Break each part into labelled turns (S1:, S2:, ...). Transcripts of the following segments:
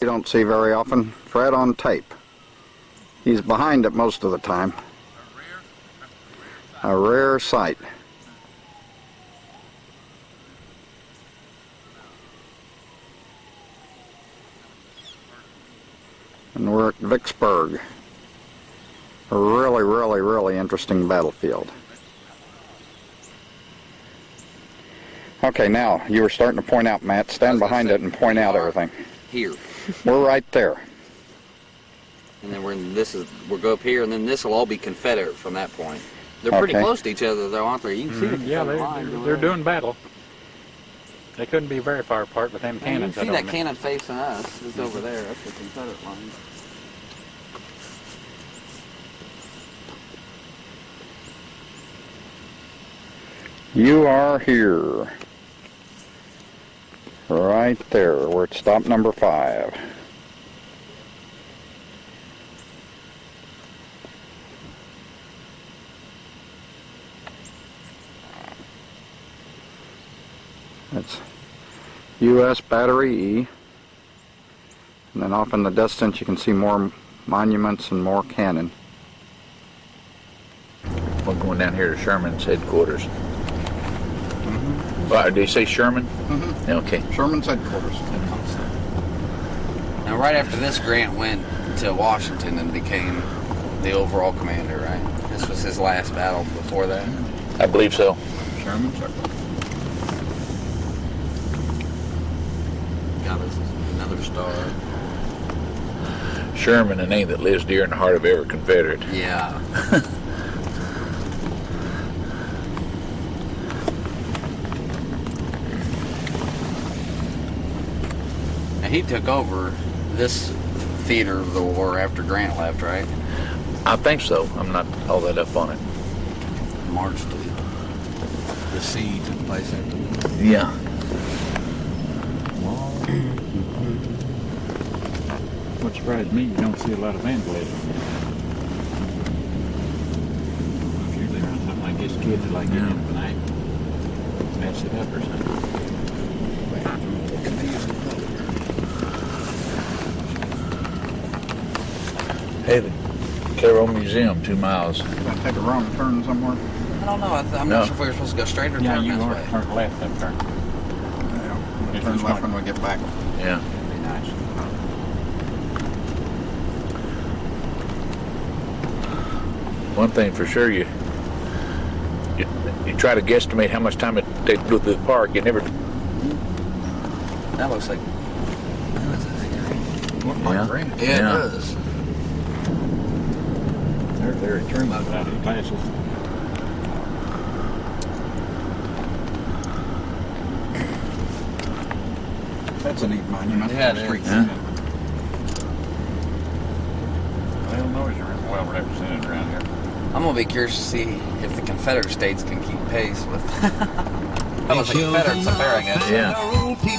S1: You don't see very often. Fred on tape. He's behind it most of the time. A rare sight. And we're at Vicksburg. A really, really, really interesting battlefield. Okay, now, you were starting to point out, Matt. Stand behind it and point out everything.
S2: Here.
S1: We're right there.
S2: And then we'll go up here, and then this will all be Confederate from that point. They're pretty close to each other, though, aren't they? You can see the Confederate line.
S3: They're doing battle. They couldn't be very far apart with them cannons.
S2: You can see that cannon facing us. It's over there. That's the Confederate line.
S1: You are here. Right there. We're at stop number 5. That's U.S. Battery E. And then off in the distance you can see more monuments and more cannon.
S4: We're going down here to Sherman's headquarters. Did he say Sherman? Mm-hmm. Okay.
S1: Sherman's headquarters.
S2: Now, right after this, Grant went to Washington and became the overall commander, right? This was his last battle before that?
S4: I believe so.
S1: Sherman's headquarters.
S2: Got us another star.
S4: Sherman, a name that lives dear in the heart of every Confederate.
S2: Yeah. He took over this theater of the war after Grant left, right?
S4: I think so. I'm not all that up on it.
S2: Marched to the siege took place after.
S4: Yeah.
S3: What surprised me, you don't see a lot of vandalism. Usually around something like this, kids are like getting in the night, mess it up or something.
S4: Hey, the Cairo Museum, 2 miles.
S1: Gonna take a wrong turn somewhere?
S2: I don't know. I'm not sure if we were supposed to go straight or turn this way.
S3: Turn left up there.
S1: Yeah, we'll turn left when we get back.
S4: Yeah.
S2: That'd be nice.
S4: One thing for sure, you try to guesstimate how much time it takes to go through the park. You never.
S2: That looks like.
S1: Green.
S2: Yeah, it does.
S3: They're very trim out of his glasses.
S1: That's a neat monument.
S2: Yeah, it is.
S4: Yeah.
S3: Well, noise are well represented around here.
S2: I'm gonna be curious to see if the Confederate states can keep pace with. That was the Confederates up there, I guess.
S4: Yeah.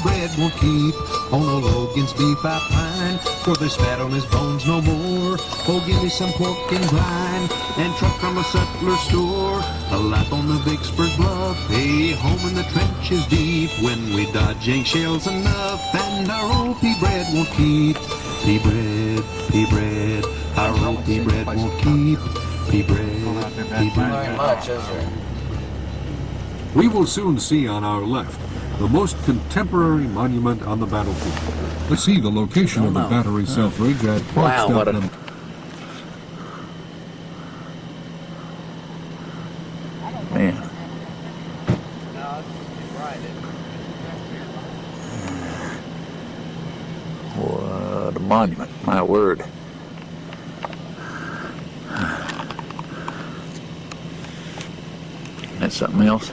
S5: Bread won't keep on old Logan's beef I pine, for there's fat on his bones no more. Oh, give me some pork and brine, and truck from a settler store. A lap on the Vicksburg bluff, hey, home in the trenches deep. When we dodge ain't shells enough, and our old pea bread won't keep. Pea bread, our old pea bread won't keep. Pea bread, pea bread.
S2: Very much, is there?
S6: We will soon see on our left the most contemporary monument on the battlefield. Let's see the location of the battery self-ridge at
S4: Wow, what a... Man. What a monument, my word. That's something else.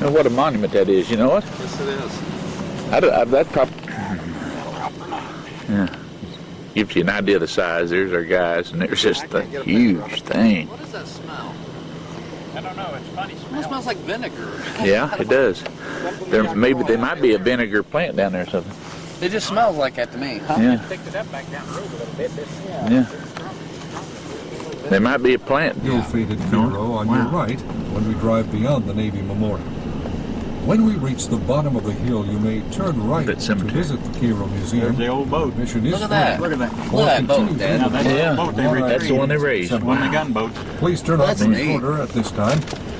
S4: Now, what a monument that is, you know what?
S2: Yes, it is.
S4: That probably, yeah, gives you an idea of the size. There's our guys, and there's just the huge thing.
S2: What does that smell?
S3: I don't know, it's funny smell.
S2: It smells like vinegar.
S4: Yeah, it does. There might be a vinegar plant down there or something.
S2: It just smells like that to me. Huh?
S4: Yeah.
S3: Picked it up back down the road a little bit.
S4: Yeah. There might be a plant.
S6: ill-fated
S4: No?
S6: Cairo on your
S4: Wow.
S6: right when we drive beyond the Navy Memorial. When we reach the bottom of the hill, you may turn right
S4: That
S6: to
S4: cemetery.
S6: visit the Cairo Museum.
S3: There's the old boat.
S6: Mission is
S2: Look at that.
S6: free.
S3: Look at that.
S2: Look at that boat,
S6: Continue
S2: Dad.
S3: Now, that's
S4: Yeah.
S3: the boat they
S6: That's
S3: retrieved.
S4: That's the one they raised.
S3: One of the gunboats.
S6: Please turn off
S2: That's
S6: the
S2: neat.
S6: recorder at this time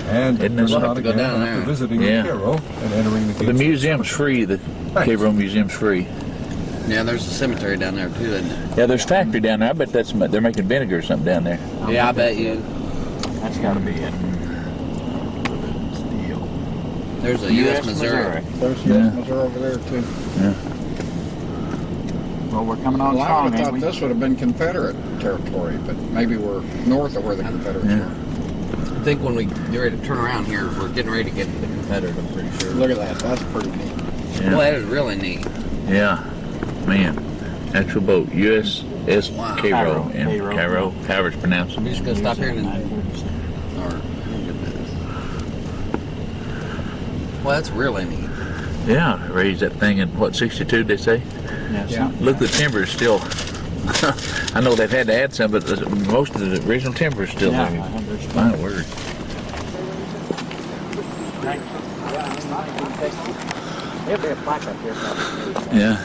S6: and
S4: Isn't
S6: turn
S4: that
S6: it
S4: something?
S6: on
S2: To go
S6: again
S2: down
S6: after
S2: there.
S6: visiting
S4: Yeah.
S6: the Cairo and entering the
S4: The
S6: gates.
S4: museum's free. The Cairo Museum's free.
S2: Yeah, there's a cemetery down there too, isn't there?
S4: Yeah, there's a factory down there. I bet they're making vinegar or something down there.
S2: Yeah, I bet you.
S3: That's got to be it. Steel.
S2: There's a U.S. Missouri.
S1: There's
S4: Yeah.
S1: Missouri over there too.
S3: Well, we're coming on
S1: Well, I
S3: strong,
S1: would have
S3: ain't
S1: thought
S3: we?
S1: this would have been Confederate territory, but maybe we're north of where the Confederates
S4: Yeah.
S1: were.
S2: I think when we get ready to turn around here, we're getting ready to get to the Confederate, I'm pretty sure.
S1: Look at that. That's pretty neat.
S2: Well,
S4: Yeah.
S2: that is really neat.
S4: Yeah. Man. Actual boat. USS
S2: Wow.
S4: Cairo. In
S3: Cairo.
S4: Cairo. However it's pronounced.
S2: I'm just gonna stop here and. Or, well, that's really neat.
S4: Yeah. Raised that thing in, what, 62, they say?
S3: Yes.
S1: Yeah.
S4: Look, the timber is still. I know they've had to add some, but most of the original timber is still
S3: Yeah,
S4: there.
S3: I understand.
S4: My word.
S3: There'll be a plaque up here probably.
S4: Yeah.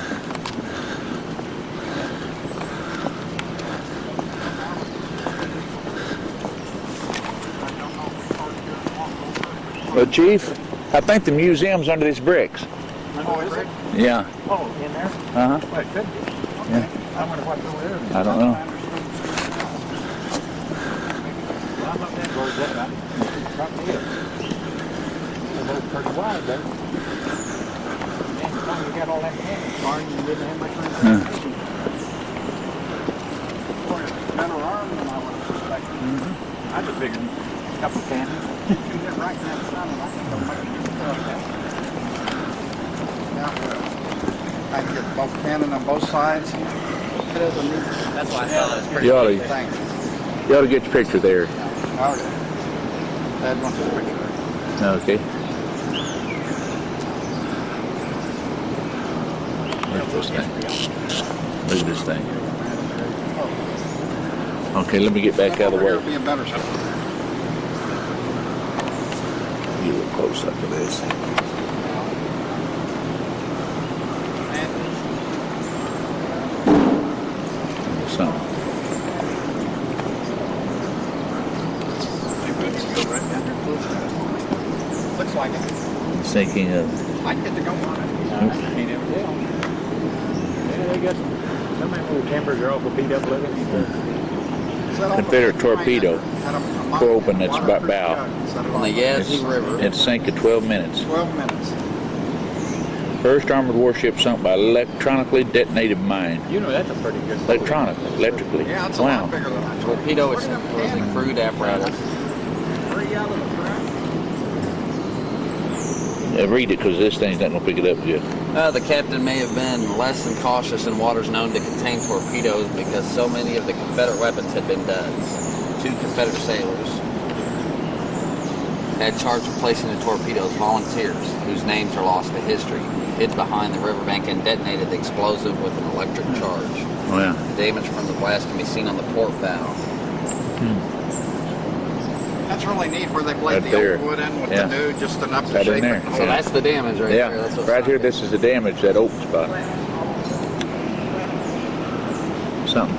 S4: Well, Chief, I think the museum's under these bricks.
S3: Oh, is it?
S4: Yeah.
S3: Oh, in there?
S4: Uh-huh.
S3: Well, it could be.
S4: Yeah.
S3: I wonder what's over there.
S4: I don't know.
S3: Well, I'm up there, goes that way. It probably is. The boat's pretty wide there. Man, the time you got all that cannon started, you didn't have much room for information. Better armed than I would have suspected. I just figured a couple cannons. You get right in that sun, and I think they'll make it like that.
S1: I can get both cannon on both sides. It is a neat
S2: That's why I thought it was pretty
S4: You ought to,
S1: thing.
S4: you ought to get your picture there.
S1: Okay. Dad wants his picture there.
S4: Okay. Look at this thing. Look at this thing. Okay, let me get back out of the
S1: Over here
S4: way.
S1: would be a better spot.
S4: You look close up to this. Something.
S1: Looks like it.
S4: Thinking of.
S1: I can get to go on it.
S3: Can't ever tell. Yeah, they got some of them little timbers are awful beat up looking.
S1: Set off
S4: Confederate
S1: a
S4: torpedo.
S1: at a
S4: Tore open its
S1: waterproof
S4: bow.
S1: jug, set it
S2: On the
S1: on.
S2: Yazoo River.
S4: It sank in 12 minutes.
S1: 12 minutes.
S4: First armored warship sunk by electronically detonated mine.
S3: You know that's a pretty good boat.
S4: Electrically.
S1: Yeah, it's a
S4: Wow.
S1: lot bigger than I thought.
S2: Torpedo
S1: Look
S2: was
S1: at them
S2: a
S1: cannons.
S2: crude apparatus.
S1: Three out of the front.
S4: Read it because this thing's not going to pick it up good.
S2: The captain may have been less than cautious in waters known to contain torpedoes because so many of the Confederate weapons had been duds. 2 Confederate sailors had charge of placing the torpedoes, volunteers whose names are lost to history, hid behind the riverbank and detonated the explosive with an electric charge.
S4: Wow.
S2: The damage from the blast can be seen on the port bow.
S1: That's really neat where they
S4: Right
S1: blade the
S4: there.
S1: old wood in with
S4: Yeah.
S1: the new just enough to
S4: Right in
S1: shape
S4: there.
S1: it.
S2: So that's the damage right there.
S4: Yeah,
S2: That's what's
S4: right here, this is the damage, that open spot. Something.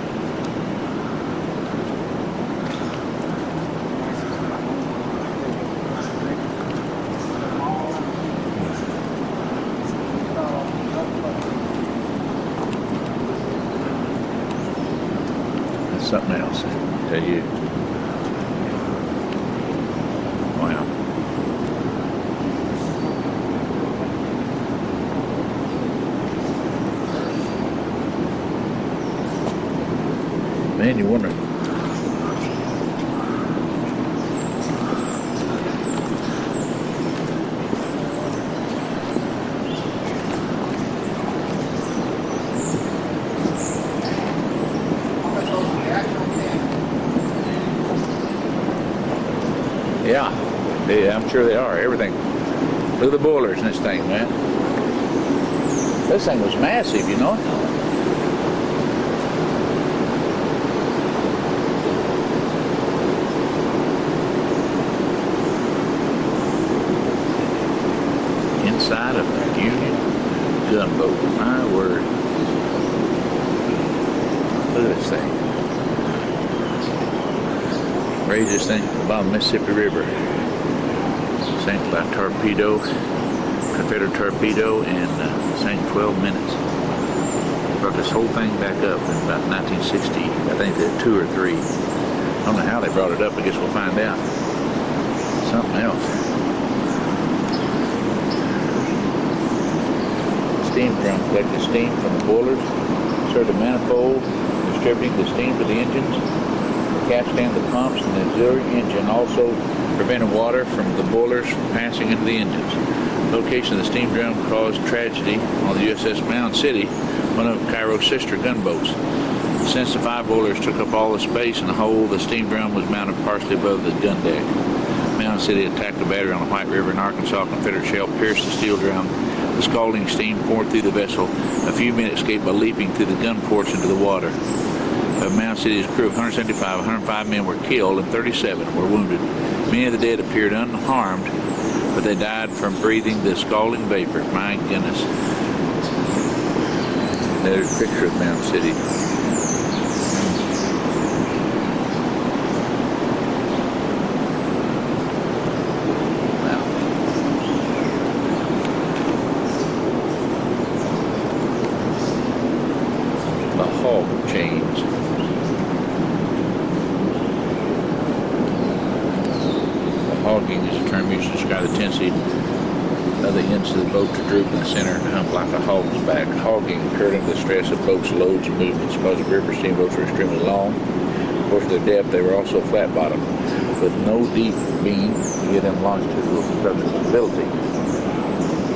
S4: That's something else, I tell you. Wow. Man, you wonder. Yeah, I'm sure they are. Everything. Look at the boilers in this thing, man. This thing was massive, you know. gunboat. My word. Look at this thing. Raised this thing at the bottom of the Mississippi River. Sank by torpedo, Confederate torpedo, and sank 12 minutes. Brought this whole thing back up in about 1960. I think that 2 or 3. I don't know how they brought it up. I guess we'll find out. Something else. Steam drum collected steam from the boilers, started the manifold, distributing the steam to the engines. The capstan, the pumps, and the auxiliary engine also prevented water from the boilers from passing into the engines. Location of the steam drum caused tragedy on the USS Mound City, one of Cairo's sister gunboats. Since the 5 boilers took up all the space in the hold, the steam drum was mounted partially above the gun deck. Mound City attacked the battery on the White River in Arkansas. Confederate shell pierced the steel drum. The scalding steam poured through the vessel. A few men escaped by leaping through the gun ports into the water. Of Mound City's crew of 105 men were killed and 37 were wounded. Many of the dead appeared unharmed, but they died from breathing the scalding vapor. My goodness. There's a picture of Mound City. Wow. The hog chains. Hogging is a term used to describe the tendency of the ends of the boat to droop in the center and hump like a hog's back. Hogging occurred under the stress of boats' loads and movements. Because the river steamboats were extremely long, of course, their depth, they were also flat-bottomed, with no deep beam to give them longitudinal construction stability.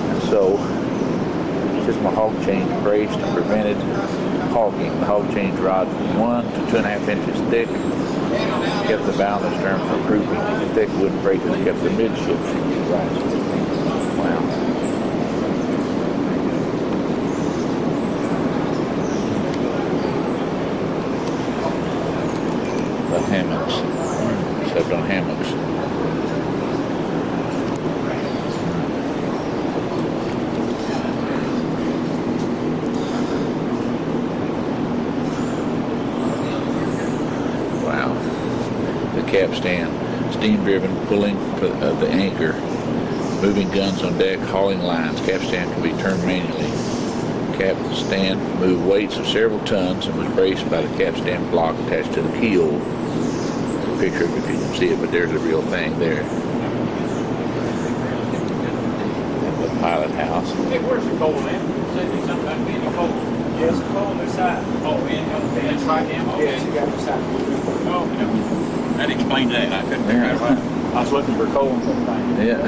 S4: And so, system of hog chains braced and prevented hogging. The hog chains rod from 1 to 2.5 inches thick kept the bow and the stern from drooping. The thick wooden braces kept the midships rising. Wow. The hammocks. Slept on hammocks. Capstan, steam-driven, pulling of the anchor, moving guns on deck, hauling lines. Capstan can be turned manually. Capstan moved weights of several tons and was braced by the capstan block attached to the keel. Picture it if you can see it, but there's the real thing there. And the pilot house.
S3: Hey, where's the coal, man? Say me something about being a coal. Yes, coal on this side. Oh, it's right down. Yes, you got the side. Oh, yeah. That explains that. I couldn't figure out why. I was looking for coal and something.
S4: Yeah.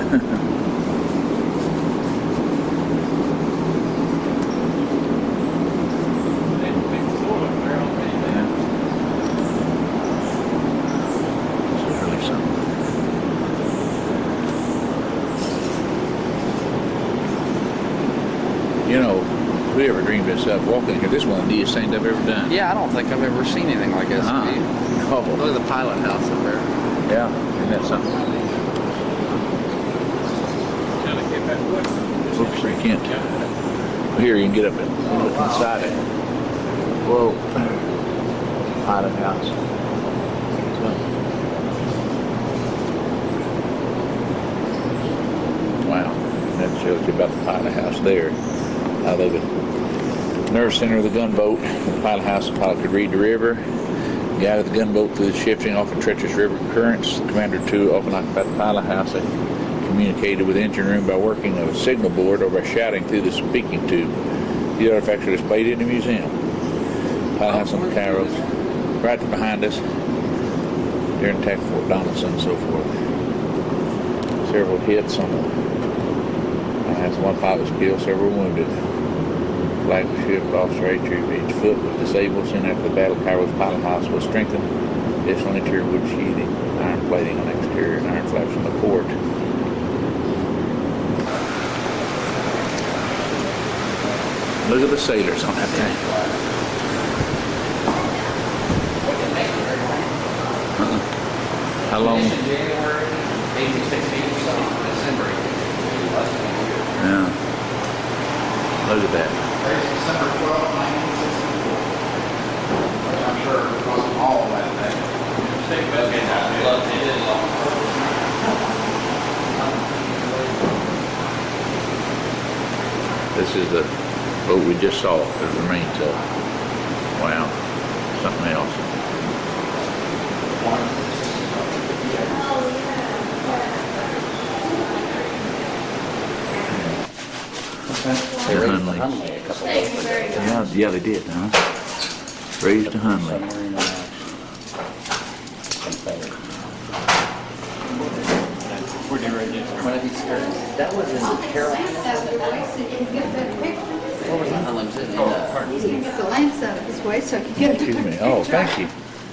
S4: This is really something. You know, if we ever dreamed this up, walking here, this is one of the neatest things I've ever done.
S2: Yeah, I don't think I've ever seen anything like this.
S4: Oh.
S2: Look at the pilot house up there.
S4: Yeah, isn't that something? Oops, you can't. Here, you can get up and look inside it. Whoa. Pilot house. Wow. That shows you about the pilot house there. Now the nerve center of the gunboat. The pilot house, the pilot could read the river, guided the gunboat through the shifting, often treacherous river currents. The commander, too, often occupied the pilot house and communicated with the engine room by working a signal board or by shouting through the speaking tube. The artifacts are displayed in the museum. Pilot house on the Cairos, right behind us, during attack Fort Donaldson and so forth. Several hits on the pilot house. One pilot was killed, several wounded. Flag was shipped, officer each foot was disabled. Soon after the battle, Cairo's pilot house was strengthened. Additional interior wood sheathing, iron plating on the exterior, and iron flaps on the port. Look at the sailors on that thing. How long?
S2: January 1860, December.
S4: Yeah. Look at that.
S1: Today's December 12th, 1964. Which I'm sure it wasn't all that day.
S4: This is the boat we just saw. It remains up. Wow. Something else.
S2: They raised the
S4: Hunley.
S2: Hunley a couple days ago.
S4: Yeah, they did, huh? Raised to Hunley.
S2: One of these skirts. That was in Carolina. What was the Hunley? Was it in
S7: You can get the lamps out of his way so I can get a
S4: Excuse
S7: picture.
S4: me. Oh, thank you.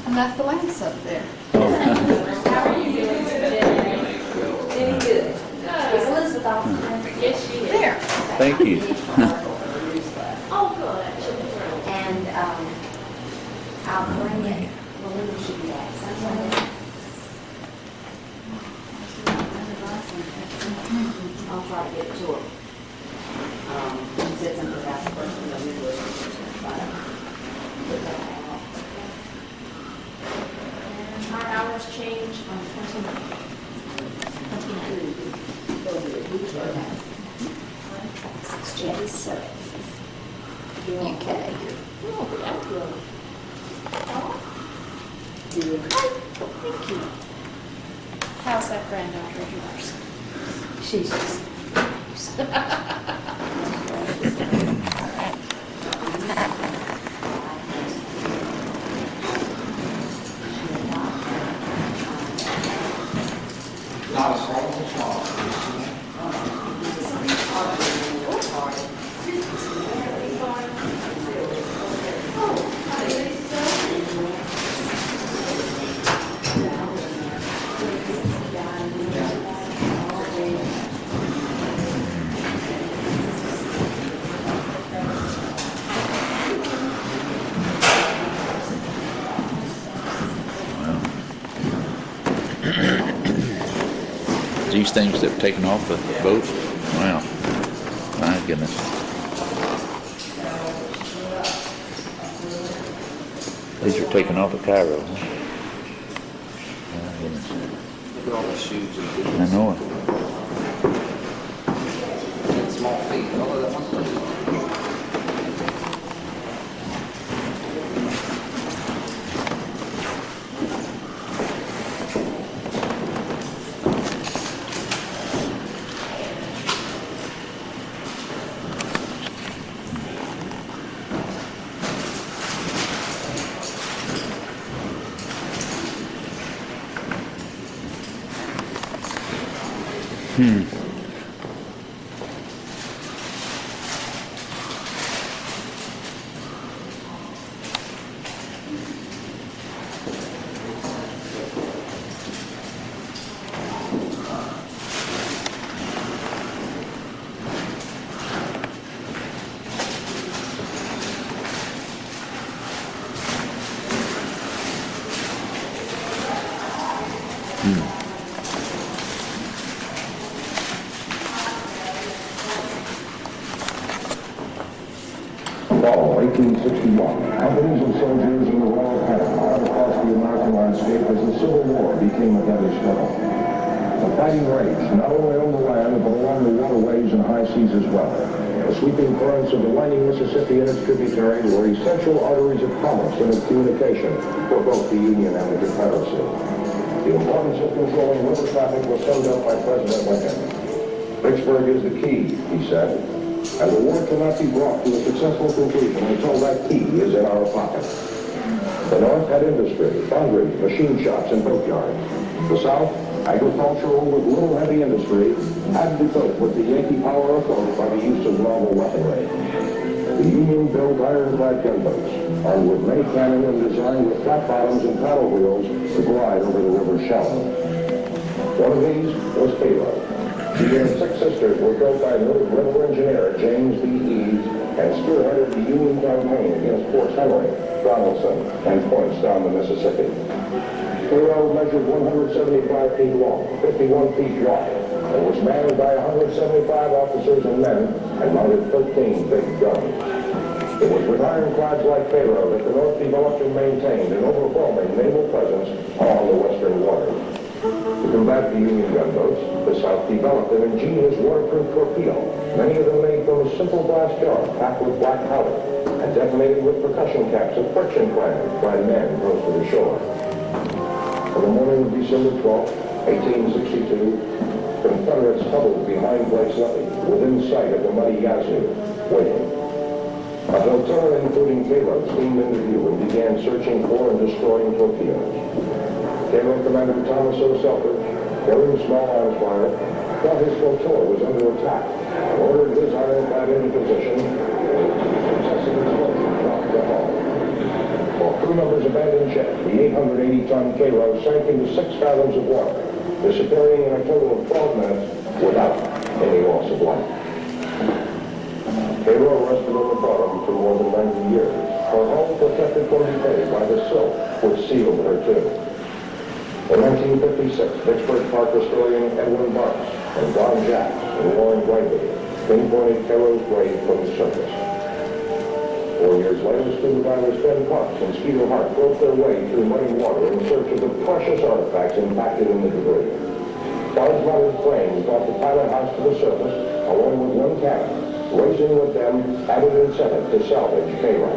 S7: I left the lamps up there.
S8: How are you doing today? Doing good. Is Elizabeth off? Yes, she is.
S7: There.
S4: Thank you.
S8: Oh, good.
S9: And I'll bring it, well, we should be back sometime. I'll try to get it to her. She said something about the first one, I'm going to do it.
S8: Our hours change on
S9: 27. UK.
S8: Oh, that's good. Thank you. How's that granddaughter of yours?
S9: She's just.
S1: Not a soul song.
S4: These things that have taken off the boat. Wow. My goodness. These are taken off of Cairo. Huh? My goodness.
S2: Look at all the shoes
S4: I know it.
S2: and small feet. All of that one person.
S10: Fall 1861. Companies and soldiers in the Royal Panama across the American landscape as the Civil War became a deadly struggle. The fighting raged not only on the land but along the waterways and high seas as well. The sweeping currents of the winding Mississippi and its tributaries were essential arteries of commerce and of communication for both the Union and the Confederacy. The importance of controlling river traffic was summed up by President Lincoln. Vicksburg is the key, he said, and the war cannot be brought to a successful conclusion until that key is in our pocket. The North had industry, foundries, machine shops, and boatyards. The South, agricultural with little heavy industry, had to cope with the Yankee power afloat by the use of novel weaponry. The Union built ironclad gunboats, armed with many cannon and designed with flat bottoms and paddle wheels to glide over the river's shallow. One of these was Halo. She and 6 sisters were built by noted river engineer James B. Eads and spearheaded the Union campaign against Forts Henry, Donaldson, and points down the Mississippi. Halo measured 175 feet long, 51 feet wide, and was manned by 175 officers and men and mounted 13 big guns. It was with ironclads like Pharaoh that the North developed and maintained an overwhelming naval presence on the western waters. To combat the Union gunboats, the South developed an ingenious waterproof torpedo, many of them made from a simple glass jar packed with black powder and detonated with percussion caps of friction planners by men close to the shore. On the morning of December 12, 1862, Confederates huddled behind Blake's Levee, within sight of the muddy Yazoo, waiting. A flotilla including Cairo steamed into view and began searching for and destroying torpedoes. Cairo Commander Thomas O. Selfridge, carrying small arms fire, thought his flotilla was under attack and ordered his ironclad into position. Successive explosions rocked the hull. While crew members abandoned ship, the 880-ton Cairo sank into 6 fathoms of water, disappearing in a total of 12 minutes without any loss of life. Cairo rested on the bottom for more than 90 years, her hull protected from decay by the silt which sealed her tomb. In 1956, Vicksburg Park historian Edwin Barnes and Don Jacks and Warren Brightly pinpointed Cairo's grave from the surface. 4 years later, scuba divers Ben Parks and Skeeter Hart broke their way through muddy water in search of the precious artifacts impacted in the debris. Barnes-mounted planes brought the pilot house to the surface, along with one cabin, raising with them added incentive to salvage Cairo.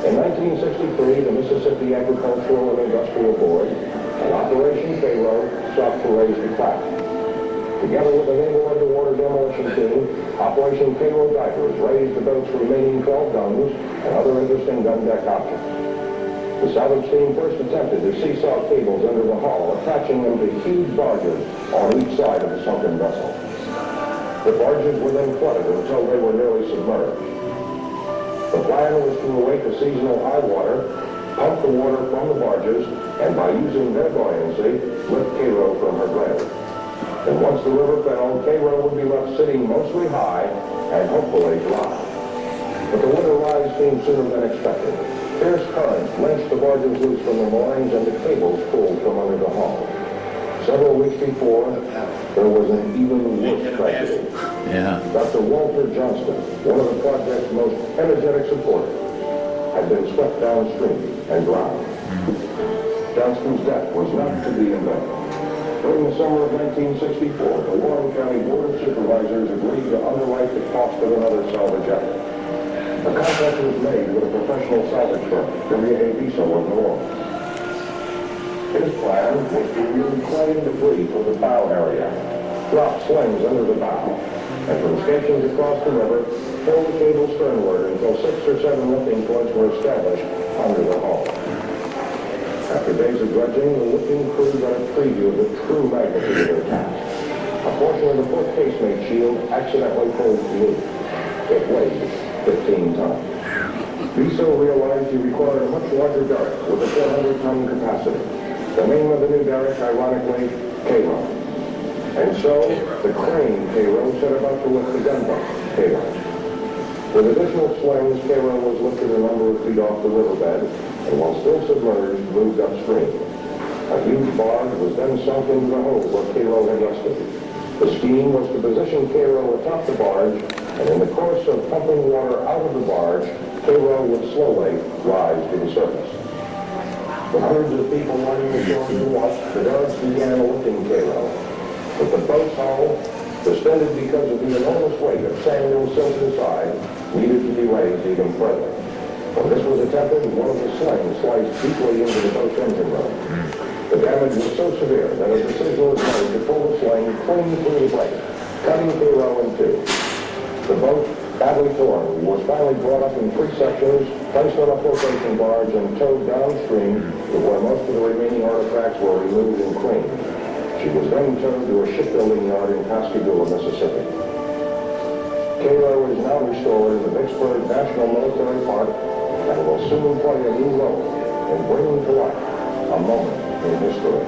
S10: In 1963, the Mississippi Agricultural and Industrial Board and Operation Pharaoh sought to raise the craft. Together with the Naval Underwater Demolition Team, Operation Pharaoh divers raised the boat's remaining 12 guns and other interesting gun deck objects. The salvage team first attempted to seesaw cables under the hull, attaching them to huge barges on each side of the sunken vessel. The barges were then flooded until they were nearly submerged. The plan was to await the seasonal high water, pump the water from the barges, and by using their buoyancy, lift Cairo from her grave. And once the river fell, Cairo would be left sitting mostly high and hopefully dry. But the winter rise came sooner than expected. Fierce currents wrenched the barges loose from the moorings and the cables pulled from under the hull. Several weeks before, there was an even worse tragedy. Dr. Walter Johnston, one of the project's most energetic supporters, had been swept downstream and drowned. Johnston's death was not to be in vain. During the summer of 1964, the Warren County Board of Supervisors agreed to underwrite the cost of another salvage effort. A contract was made with a professional salvage firm, W.A. Viso of New Orleans. His plan was to reclaim debris from the bow area, drop slings under the bow, and from stations across the river, pull the cable sternward until 6 or 7 lifting points were established under the hull. After days of dredging, the lifting crew got a preview of the true magnitude of their task. A portion of the foot casemate shield accidentally pulled loose. It weighed 15 tons. Viso realized he required a much larger derrick with a 400-ton capacity. The name of the new derrick, ironically, Cairo. And so, the crane Cairo set about to lift the gunboat, Cairo. With additional slings, Cairo was lifted a number of feet off the riverbed, and while still submerged, moved upstream. A huge barge was then sunk into the hole where Cairo had rested. The scheme was to position Cairo atop the barge, and in the course of pumping water out of the barge, Cairo would slowly rise to the surface. With hundreds of people lining the shore to watch, the guards began lifting Cairo. But the boat's hull, suspended because of the enormous weight of sand and silt inside, needed to be raised even further. When this was attempted, one of the slings sliced deeply into the boat's engine room. The damage was so severe that a decision was made to pull the sling clean through the blade, cutting Cairo in two. The boat, badly torn, was finally brought up in 3 sections, placed on a flotation barge, and towed downstream to where most of the remaining artifacts were removed and cleaned. She was then towed to a shipbuilding yard in Pascagoula, Mississippi. Cairo is now restored in the Vicksburg National Military Park and will soon play a new role in bringing to life a moment in history.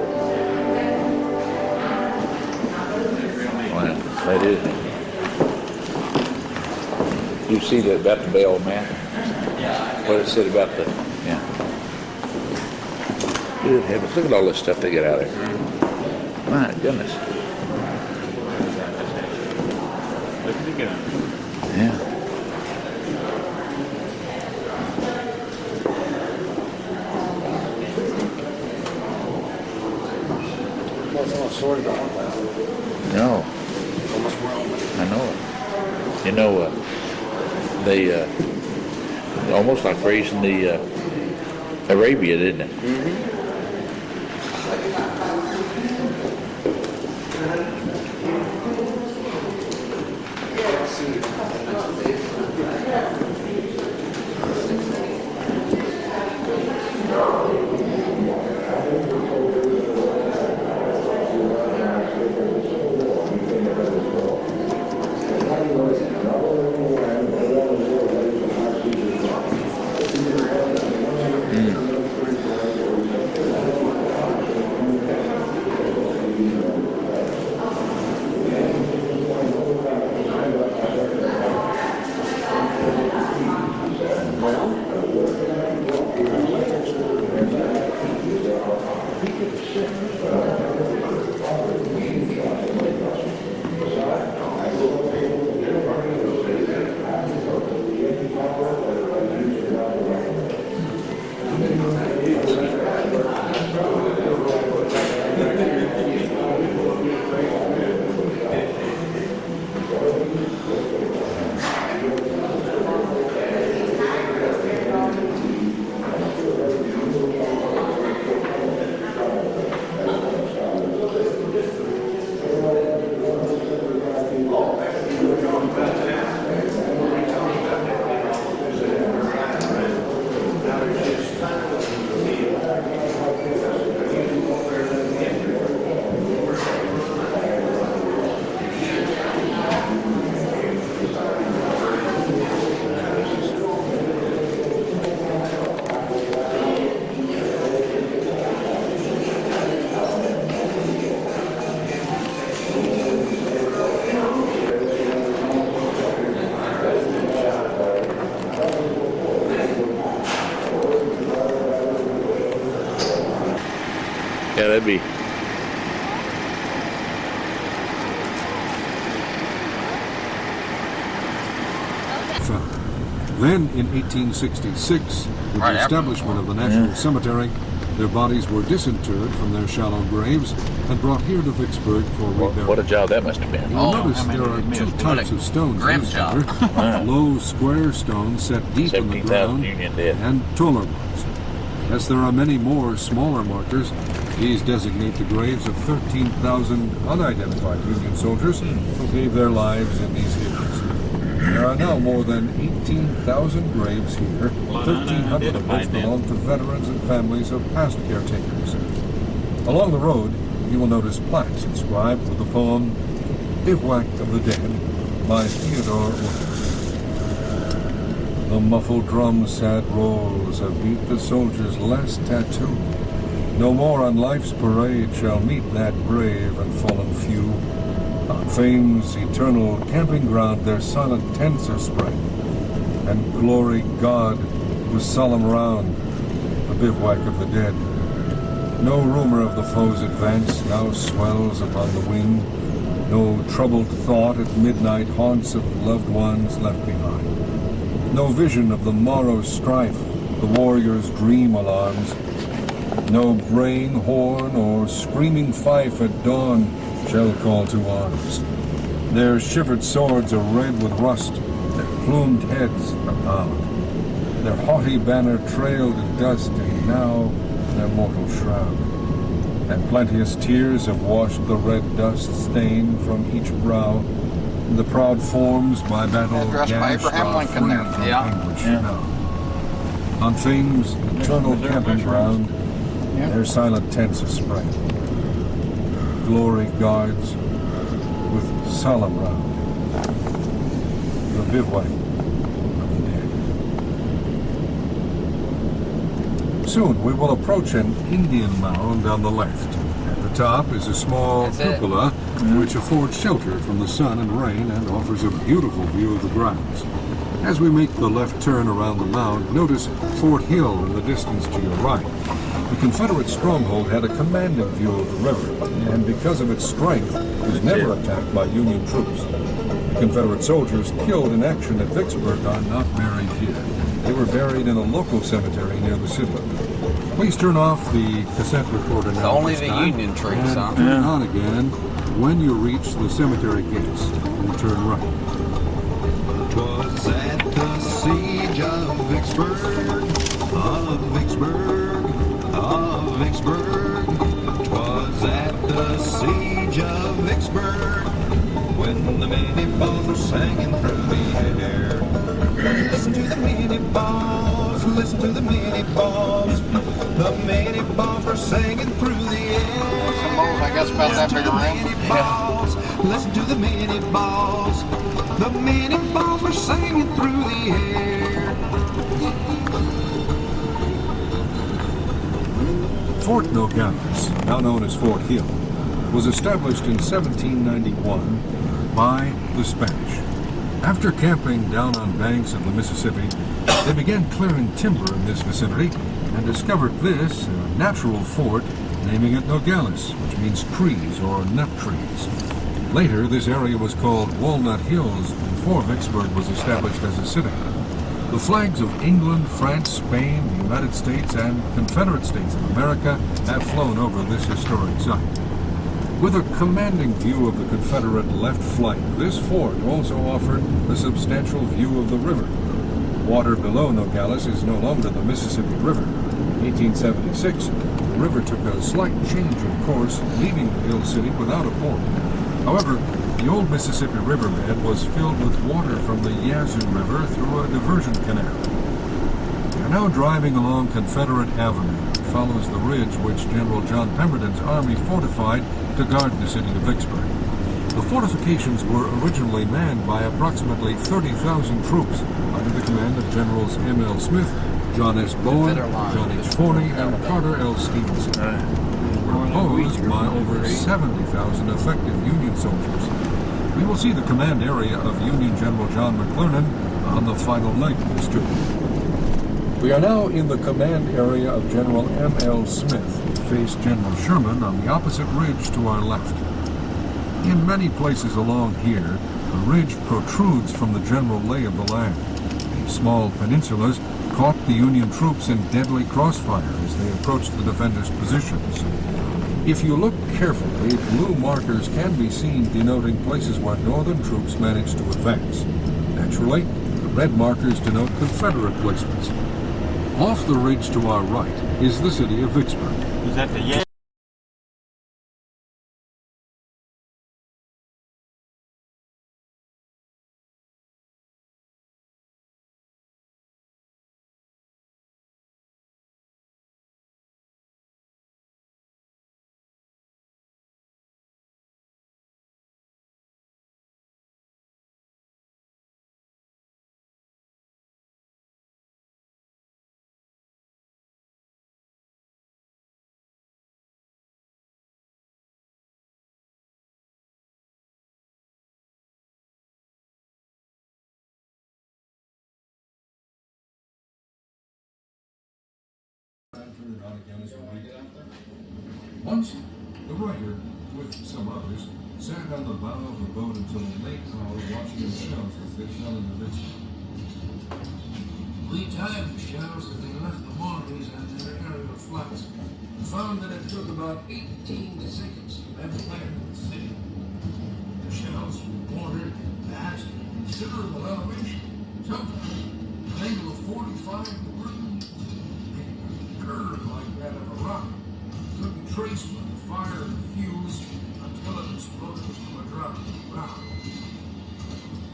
S4: Well, that is it. You see that about the bell, man? What it said about the, Good heavens, look at all this stuff they get out of there. My goodness.
S3: Look at the gun.
S4: Yeah. No. I know it. You know, they almost like raising the Arabia, didn't it? Yeah, that'd be.
S6: Then, in 1866, with the establishment of the National Cemetery, their bodies were disinterred from their shallow graves and brought here to Vicksburg for reburial.
S4: What a job that must have been.
S6: You'll notice there are two types of stones used here. Low, square stones set deep in the ground, and taller ones. Yes, there are many more smaller markers. These designate the graves of 13,000 unidentified Union soldiers who gave their lives in these hills. There are now more than 18,000 graves here. 1,300 of which belong to veterans and families of past caretakers. Along the road, you will notice plaques inscribed with the poem "Bivouac of the Dead" by Theodore Orton. The muffled drum's sad rolls have beat the soldier's last tattoo. No more on life's parade shall meet that brave and fallen few. On fame's eternal camping ground their silent tents are spread, and glory God with solemn round the bivouac of the dead. No rumor of the foe's advance now swells upon the wind. No troubled thought at midnight haunts of loved ones left behind. No vision of the morrow's strife the warrior's dream alarms. No braying horn or screaming fife at dawn shall call to arms. Their shivered swords are red with rust, their plumed heads are bowed. Their haughty banner trailed in dust, and now their mortal shroud. And plenteous tears have washed the red dust stain from each brow. The proud forms by battle gashed are free from anguish now. On fame's eternal camping ground, their silent tents are spread. Glory guards with solemn round the bivouac of the dead. Soon we will approach an Indian mound on the left. At the top is a small cupola which affords shelter from the sun and rain and offers a beautiful view of the grounds. As we make the left turn around the mound, notice Fort Hill in the distance to your right. The Confederate stronghold had a commanding view of the river, and because of its strength, was never attacked by Union troops. Confederate soldiers killed in action at Vicksburg are not buried here. They were buried in a local cemetery near the city. Please turn off the cassette recorder now.
S2: Only the Union troops, huh?
S6: Turn it on again when you reach the cemetery gates and turn right.
S5: 'Twas at the siege of Vicksburg, of Vicksburg, of Vicksburg. 'Twas at the siege of Vicksburg, when the Minnie balls were singing through the air. Listen to the Minnie balls, listen to the Minnie balls. The Minnie balls were singing through the air.
S1: Some balls, I guess, about that big around.
S5: Balls, listen to the Minnie balls. The Minnie balls were singing through the air.
S6: Fort Nogales, now known as Fort Hill, was established in 1791 by the Spanish. After camping down on banks of the Mississippi, they began clearing timber in this vicinity and discovered this, a natural fort, naming it Nogales, which means trees or nut trees. Later, this area was called Walnut Hills before Vicksburg was established as a city. The flags of England, France, Spain, the United States, and Confederate States of America have flown over this historic site. With a commanding view of the Confederate left flank, this fort also offered a substantial view of the river. Water below Nogales is no longer the Mississippi River. In 1876, the river took a slight change in course, leaving the hill city without a port. However, the old Mississippi riverbed was filled with water from the Yazoo River through a diversion canal. We are now driving along Confederate Avenue. It follows the ridge which General John Pemberton's army fortified to guard the city of Vicksburg. The fortifications were originally manned by approximately 30,000 troops under the command of Generals M.L. Smith, John S. Bowen, John H. Forney, and Carter L. Stevenson. They were opposed by over 70,000 effective Union soldiers. We will see the command area of Union General John McClernand on the final night of this tour. We are now in the command area of General M.L. Smith, who faced General Sherman on the opposite ridge to our left. In many places along here, the ridge protrudes from the general lay of the land. These small peninsulas caught the Union troops in deadly crossfire as they approached the defenders' positions. If you look carefully, blue markers can be seen denoting places where Northern troops managed to advance. Naturally, the red markers denote Confederate placements. Off the ridge to our right is the city of Vicksburg.
S3: Is that the
S6: Once, the writer, with some others, sat on the bow of the boat until a late hour watching the shells as they fell into Vicksburg. We timed the shells as they left the Monties and their aerial flights and found that it took about 18 seconds to have land in the city. The shells wandered past a considerable elevation, sometimes an angle of 45 degrees, making a curve like that of a rocket. Couldn't trace by the fire and fuse until it exploded from a drop to the ground.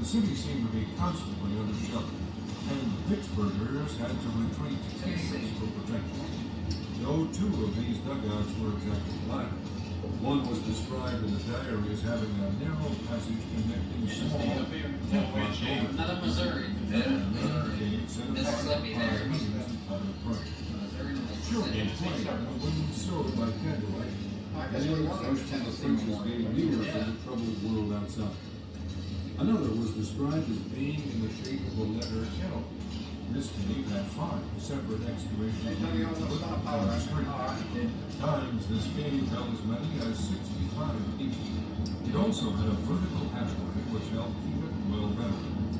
S6: The city seemed to be constantly under shelter, and the Vicksburgers had to retreat to caves for protection. No two of these dugouts were exactly alike. One was described in the diary as having a narrow passage connecting small tent-like buildings.
S2: Not a Missouri. Mississippi there.
S6: Children played on a wooden sword by candlelight. And first Tennessee gave mirrors of the troubled world outside. Another was described as being in the shape of the letter L. This cave had 5 separate excavations on the street. At times, this cave held as many as 65 people. It also had a vertical hatchway which helped keep it well ventilated.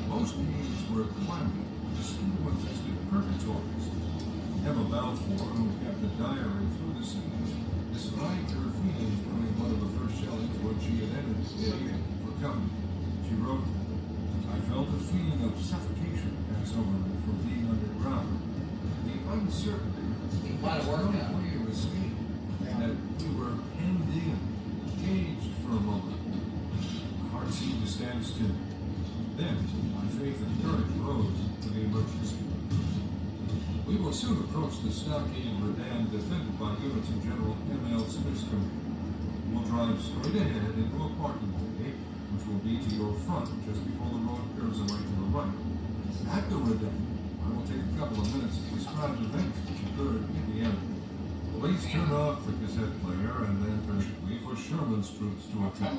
S6: Most caves were clammy, still existed purgatories. Emma Balfour, who kept a diary through the siege, described her feelings during one of the first shellings when she had entered the cave for cover. She wrote, "I felt a feeling of suffocation pass over me from being underground. The uncertainty
S2: Might have worked out.
S6: no way to escape, that we were hemmed in, caged for a moment. My heart seemed to stand still. Then my faith and courage rose to the emergency. We will soon approach the stockade redan defended by units of General M.L. Smith's command. We'll drive straight ahead into a parking bay, which will be to your front just before the road curves away to the right. At the redan, I will take a couple of minutes to describe events which occurred in the area. Police turn off the cassette player and then wait for Sherman's troops to attack.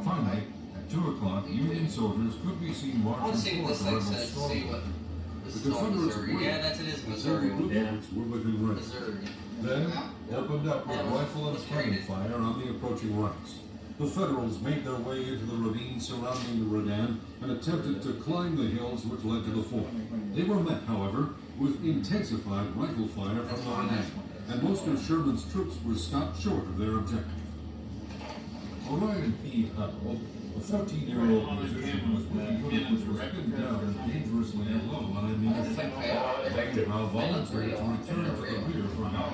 S6: Finally, at 2 o'clock, Union soldiers could be seen
S2: I want to see
S6: marching
S2: what
S6: toward
S2: this
S6: the
S2: thing
S6: rebel
S2: says to see what
S6: stronghold.
S2: this
S6: The
S2: is all
S6: Confederates
S2: Missouri.
S6: were
S2: Yeah, that's it is Missouri.
S6: were looking ready.
S2: Missouri.
S6: Then opened up with
S2: Yeah,
S6: rifle and
S2: let's
S6: cannon
S2: read it.
S6: fire on the approaching ranks. The Federals made their way into the ravine surrounding the redan and attempted to climb the hills which led to the fort. They were met, however, with intensified rifle fire from the redan, and most of Sherman's troops were stopped short of their objective. Orion P. Huddle, a 14-year-old musician, was with the unit which was pinned down and dangerously low on ammunition. Now volunteered to return to the rear for now.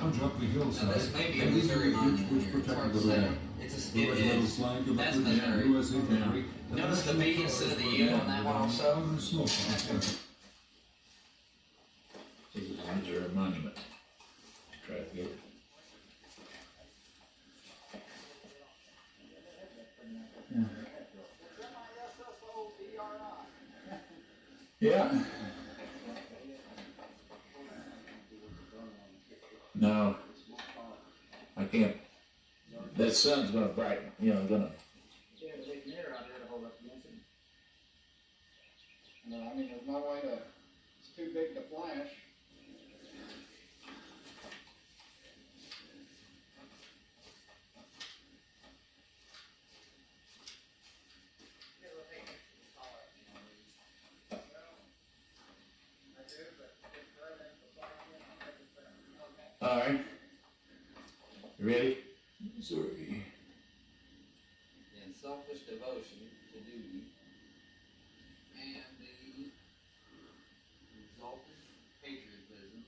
S6: Punch up the hillside
S2: This may be a
S6: and into
S2: Missouri
S6: the ditch which
S2: monument. It's hard
S6: protected
S2: to
S6: the
S2: say.
S6: redan. The regimental
S2: Is.
S6: flank of
S2: That's
S6: the
S2: Missouri.
S6: U.S. infantry. and
S2: Notice the
S6: national
S2: B instead of the
S6: guards
S2: U
S6: were
S2: on that one also?
S6: under smoke on
S4: This is a Missouri monument. Try to get it. Yeah. No, I can't. That sun's gonna brighten, gonna.
S1: Yeah, the big mirror out there to hold up against it. No, I mean, there's no way to, it's too big to flash.
S4: All right. You ready? Missouri.
S2: And selfish devotion to duty and the exalted patriotism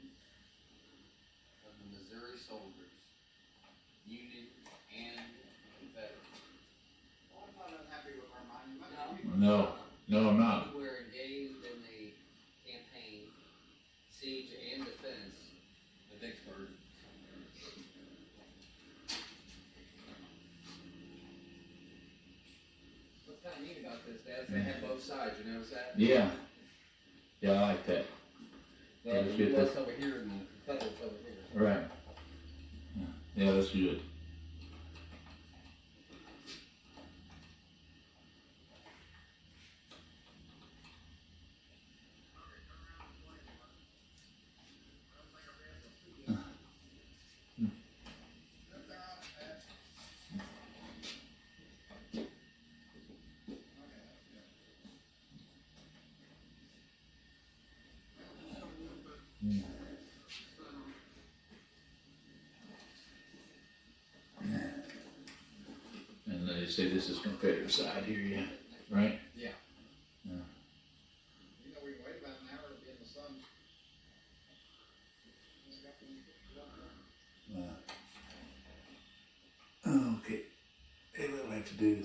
S2: of the Missouri soldiers, Union and Confederate.
S1: Well, I'm not unhappy with our monument.
S4: No, I'm not.
S2: We were engaged in the campaign, siege and defense of Vicksburg. What's kind of neat about this, Dad, is they have both sides, you notice that?
S4: Yeah. Yeah, I like that.
S2: They have
S4: Let's
S2: the
S4: get
S2: US
S4: this.
S2: over here and the Confederates over here.
S4: Right. Yeah, that's good. And they say this is Confederate side here, yeah, right?
S2: Yeah.
S1: You know, we can wait about an hour to be in the sun.
S4: Okay. Hey, what do I have to do?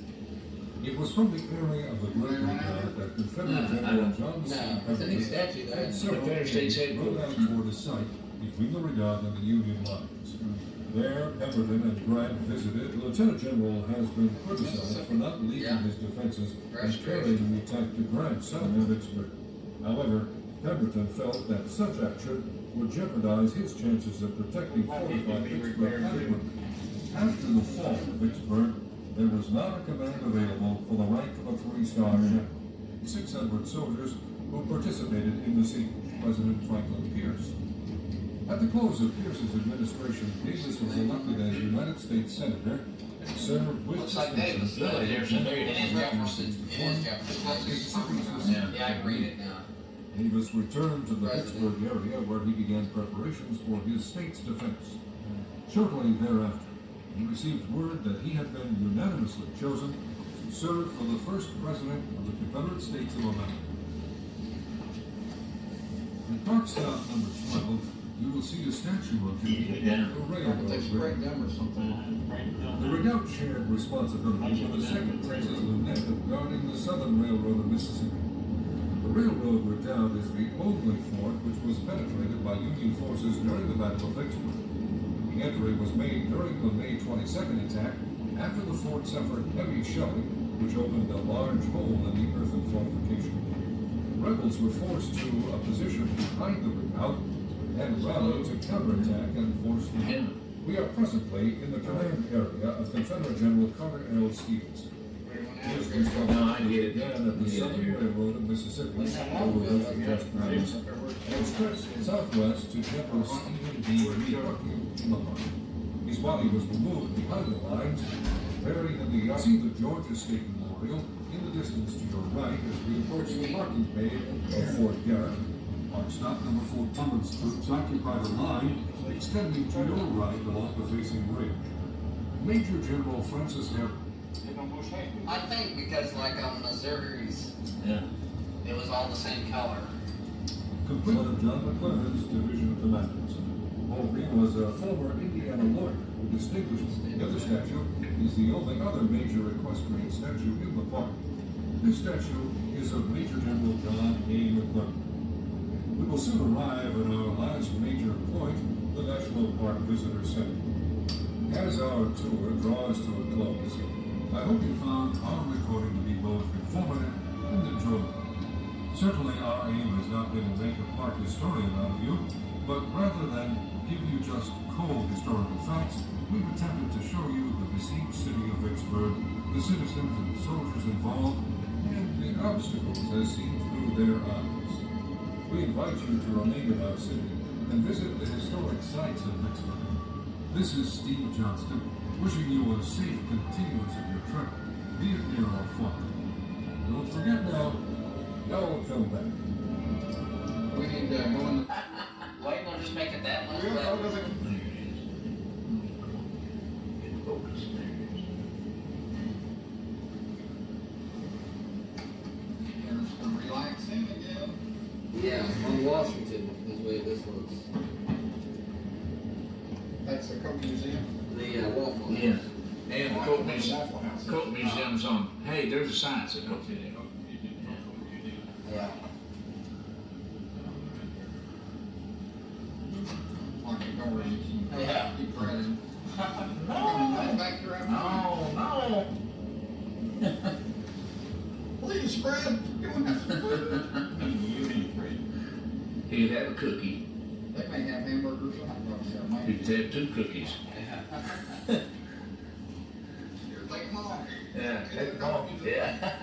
S6: It was from the area of the Great Redoubt that Confederate General John C.
S2: It's a neat statue there.
S6: had several
S4: Confederate States
S6: troops rode out
S4: headquarters.
S6: toward a site between the redoubt and the Union lines. There, Pemberton and Grant visited. Lieutenant General has been criticized for not leading
S2: Yeah.
S6: his defenses and
S2: Restoration.
S6: carrying the attack to Grant south of Vicksburg. However, Pemberton felt that such action would jeopardize his chances of protecting fortified Vicksburg adequately. After the fall of Vicksburg, there was not a command available for the rank of a 3-star general. 600 soldiers who participated in the siege, President Franklin Pierce. At the close of Pierce's administration, Davis was elected as United States Senator and served with distinction as
S2: Yeah, I read it now.
S6: Davis returned to the Pittsburgh area where he began preparations for his state's defense. Shortly thereafter, he received word that he had been unanimously chosen to serve for the first president of the Confederate States of America. At park stop number 12, you will see a statue of the railroad. The redoubt shared responsibility for the Second Texas Lieutenant of guarding the Southern Railroad of Mississippi. The railroad redoubt is the only fort which was penetrated by Union forces during the Battle of Vicksburg. The entry was made during the May 22nd attack after the fort suffered heavy shelling, which opened a large hole in the earthen fortification. Rebels were forced to a position behind the redoubt and rallied to counterattack and force the enemy. We are presently in the command area of Confederate General Carter L. Stevens. His responsibility began at the Southern Railroad of Mississippi, and stretched southwest to General Stephen D. Lee. His body was removed behind the lines, buried in the see the Georgia State Memorial in the distance to your right as we approach the parking bay of Fort Garrett. Park stop number 14's troops occupy the line extending to your right along the facing ridge. Major General Francis Harris.
S2: I think because like on Missouri's, it was all the same color.
S6: Complete of John McClernand's division commanders. Mulvey was a former Indiana lawyer who distinguished himself. The other statue is the only other major equestrian statue in the park. This statue is of Major General John A. McClernand. We will soon arrive at our last major point, the National Park Visitor Center. As our tour draws to a close, I hope you found our recording to be both informative and enjoyable. Certainly our aim has not been to make a park historian out of you, but rather than give you just cold historical facts, we've attempted to show you the besieged city of Vicksburg, the citizens and soldiers involved, and the obstacles as seen through their eyes. We invite you to remain in our city and visit the historic sites of Vicksburg. This is Steve Johnston, wishing you a safe continuance of your trip, be it near or far. Don't forget now, y'all come back.
S2: We need to go in the... Wait, we'll just make it that much better.
S11: Relaxing again.
S2: Yeah, on Washington is the way this looks.
S11: That's the Coke Museum.
S2: The Waffle House.
S4: Yeah. And the Coke Museum's on. Hey, there's a sign that says Coke Museum.
S2: Yeah.
S11: Like a garden.
S2: Yeah.
S11: Keep running. Back here
S4: No.
S11: Please, Fred. You want to have some food?
S4: He'd have a cookie.
S11: They may have hamburgers or hot dogs there, man.
S4: He'd have 2 cookies.
S11: Here, take them all.
S4: Yeah, take them all. Yeah.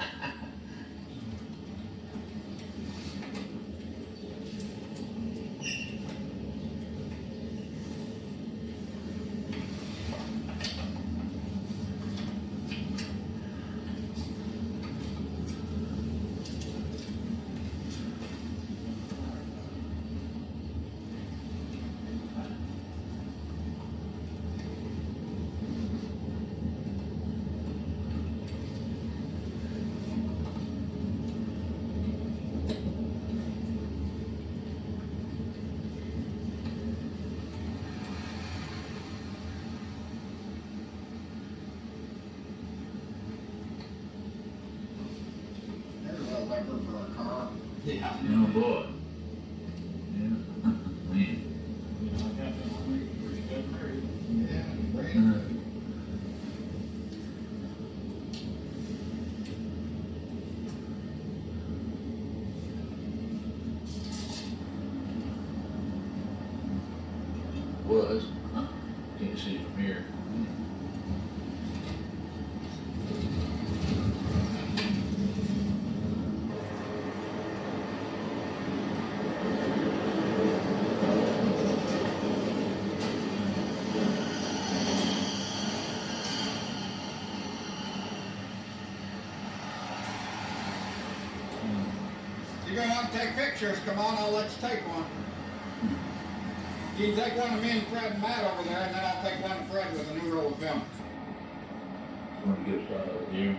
S2: Yeah.
S4: Oh boy. Yeah. Man. Was. Can't see it from here.
S11: want to take pictures, come on, I'll let you take one. You can take one of me and Fred and Matt over there, and then I'll take one of Fred with a new roll of film.
S4: I'm going to get a shot of you.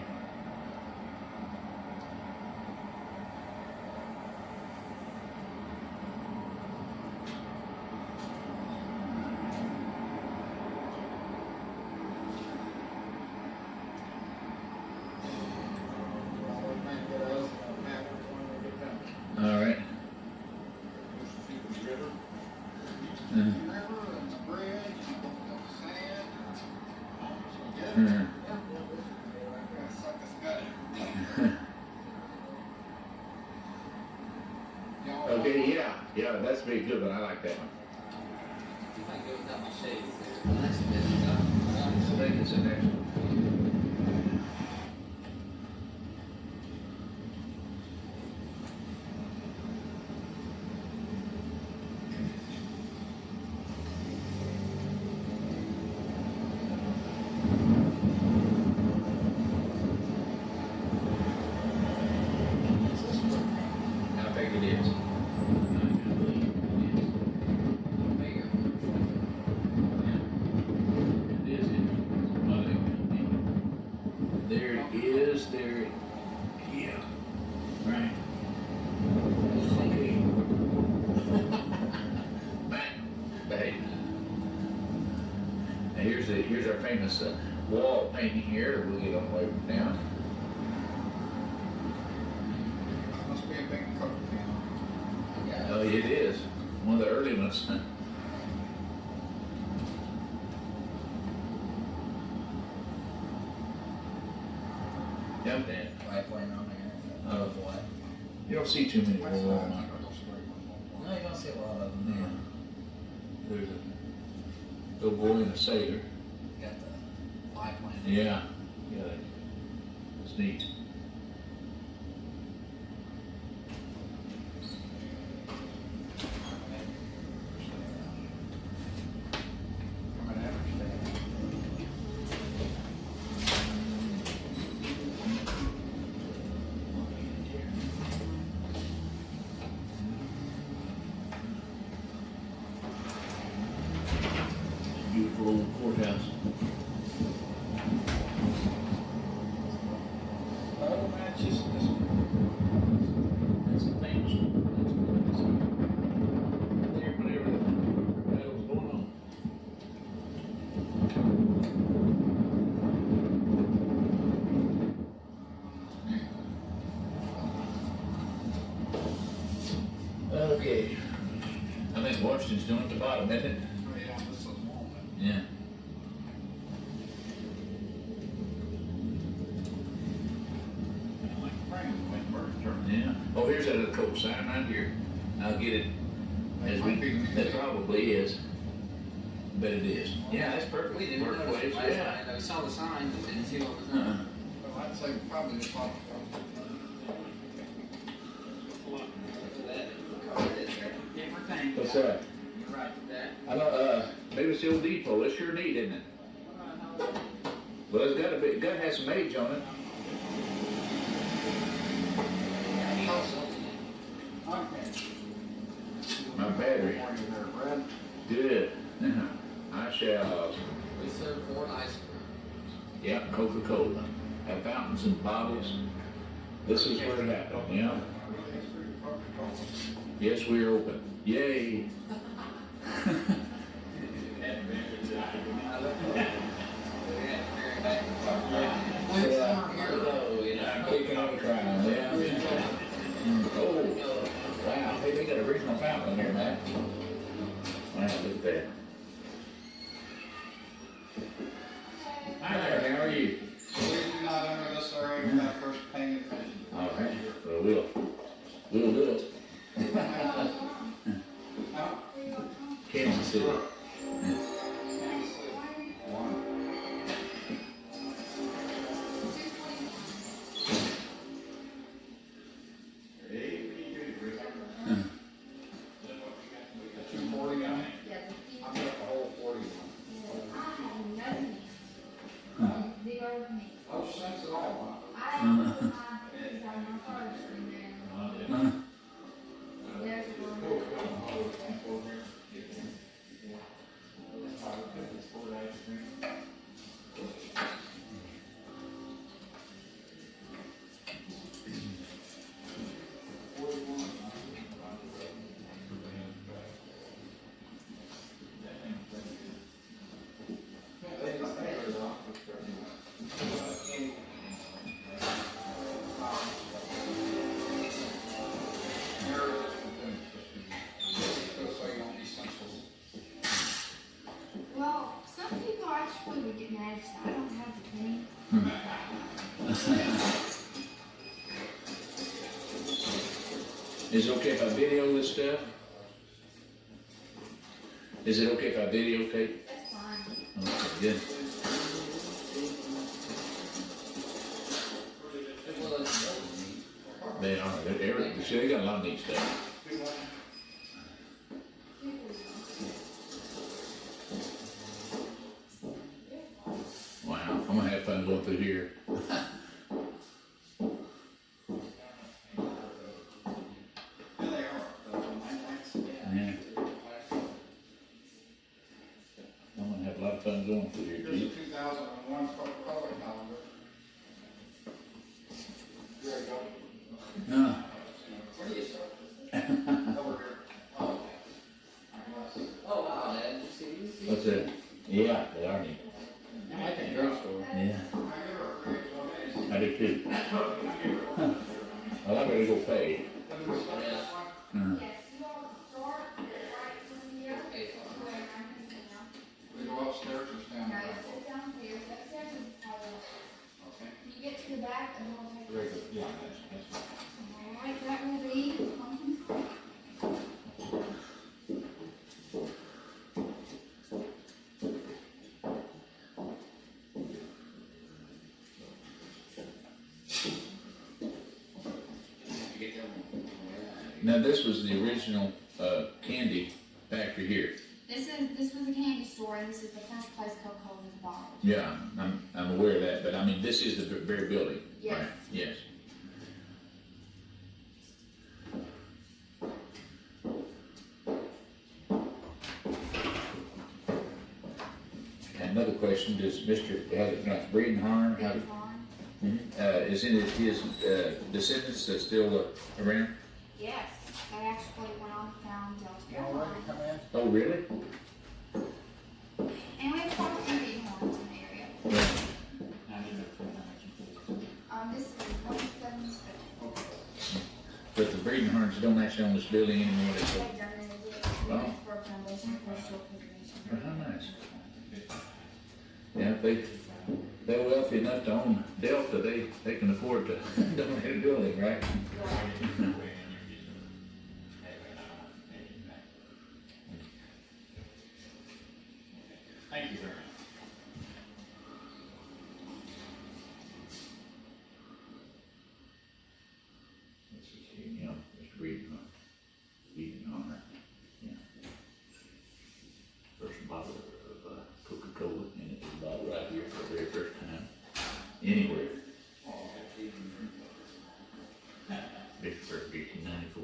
S4: All right. Okay, yeah, that's very good, but I like that one.
S2: I go without my shades.
S4: So that is the next one. I think it is. There, yeah, right. Okay. Matt, behave. Now here's our famous wall painting here. We'll get on the way down.
S11: Must be a big coat.
S4: Oh, it is one of the early ones. Yep, Dan.
S2: White plane on there.
S4: Oh,
S2: boy.
S4: You don't see too many more on mine.
S2: No, you don't see a lot of them there.
S4: There's a little boy and a sailor.
S2: Got the white plane.
S4: Yeah, it's neat. Beautiful old courthouse.
S11: Oh, man, just this.
S4: That's a famous one. There, whatever the hell's going on. Okay. I think Washington's down at the bottom, isn't it?
S11: Oh, yeah, this is warm.
S4: Yeah. Yeah. Oh, here's that other coat sign right here. I'll get it as we. That probably is. Bet it is. Yeah, that's perfect.
S2: We didn't notice
S4: Workplace,
S2: it last
S4: yeah.
S2: night. We saw the sign, but didn't see what was on it.
S11: Well, I'd say probably the bottom.
S2: Different thing.
S4: What's that?
S2: You're right with that.
S4: I know. Maybe it's the old depot. It's sure neat, isn't it? Well, it's got to be. Got to have some age on it.
S11: Okay.
S4: My battery. Good. I shall.
S2: We serve 4 ice cream.
S4: Yeah, Coca-Cola. Have fountains and bottles. This is where it happened. Yeah. Yes, we are open. Yay. I'm kicking on the crowd. Yeah. Oh, wow. Hey, they got a original fountain here, Matt. Wow, look at that. Hi there, how are you?
S11: We're not under this area without first paying attention.
S4: All right, well, we'll do it. Kansas City.
S7: Some people actually would get mad if I don't have the penny.
S4: Is it okay if I video this stuff? Is it okay if I videotape?
S7: That's fine.
S4: Okay, good. They are. See, they got a lot of neat stuff. Wow, I'm gonna have fun going through here. Yeah. I'm gonna have a lot of fun going through here,
S11: Here's
S4: Chief.
S11: the 2001 Coca-Cola calendar. There you go.
S4: Huh.
S11: What do you say? Over here.
S2: Oh, wow, man. Did you see these?
S4: What's that? Yeah, they are neat.
S11: I like a drugstore.
S4: Yeah. I do too. Well, I'm gonna go pay.
S7: Yes, you all start right from here.
S11: We go upstairs or stand
S7: No,
S11: there?
S7: it's just downstairs. Upstairs is private.
S11: Okay.
S7: When you get to the back, and we'll take
S11: Very good. Yeah, that's
S7: All right, that will be.
S4: Now, this was the original candy factory here.
S7: This was a candy store, and this is the first place Coca-Cola was bottled.
S4: Yeah, I'm aware of that, but I mean, this is the very building,
S7: Yes.
S4: right? Yes. Another question: does Mr. has a nice breeding horn? How, is any of his descendants still around?
S7: Yes, they actually went on to found Delta Airlines.
S11: come in.
S4: Oh, really?
S7: And we have quite a few bighorns in the area.
S4: Yeah.
S7: This is 177.
S4: But the breeding horns don't actually own this building anymore.
S7: They've done it again.
S4: Oh.
S7: For a foundation for a short preservation.
S4: Oh, how nice. Yeah, if they're wealthy enough to own Delta, they can afford to donate a building, right?
S3: Thank you very much.
S4: This is, you know, Mr. Breeding Honor. Yeah. First bottle of Coca-Cola, and it's a bottle right here for the very first time anywhere. Vicksburg, 1894.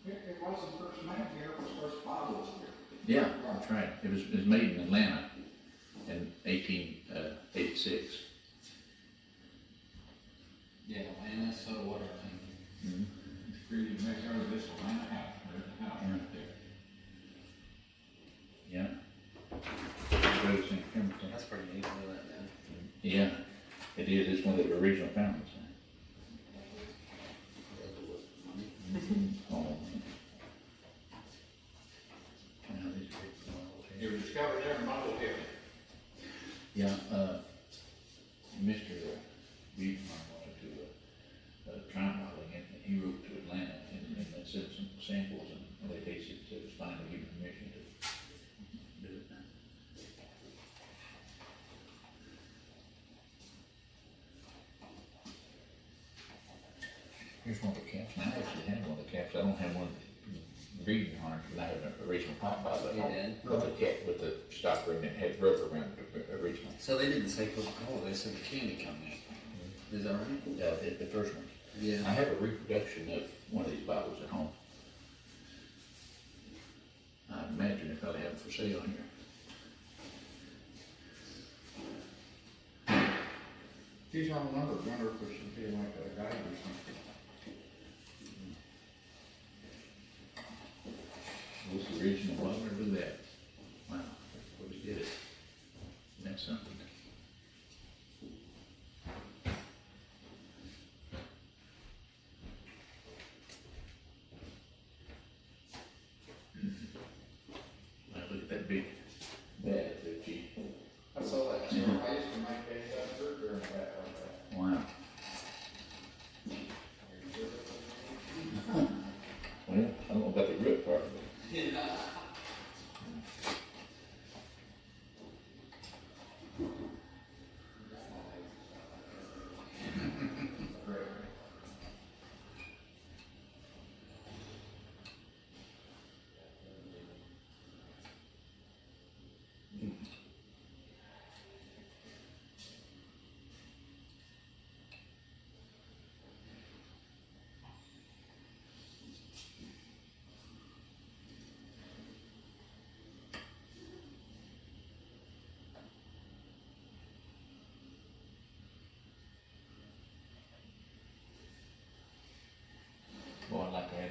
S11: It wasn't first made here, it was first bottled here.
S4: Yeah, that's right. It was made in Atlanta in 1886.
S2: Yeah, man, that's so what I think.
S3: Really make sure this Atlanta house, there's a house right there.
S4: Yeah.
S2: That's pretty neat, to know that, man.
S4: Yeah, it is. It's one of the original fountains. Oh. Now, these big bottles
S3: It
S4: here.
S3: was discovered there in Mobile Hill.
S4: Yeah, Mr. Beaton wanted to try modeling it, and he wrote to Atlanta and sent some samples, and they basically said it was fine to give him permission to do it. Here's one of the caps. Now, I actually have one of the caps. I don't have one of the breeding horns, but I have an original pop bottle.
S2: You did?
S4: With the cap, with the stopper, and it had rubber around it originally.
S2: So they didn't say Coca-Cola, they said the candy company. Is that right?
S4: The first one.
S2: Yeah.
S4: I have a reproduction of one of these bottles at home. I imagine they probably have it for sale here.
S11: Geez, I wonder if there should be like a guide or something.
S4: What's the original bottle? Look at that. Wow, that's what we did it.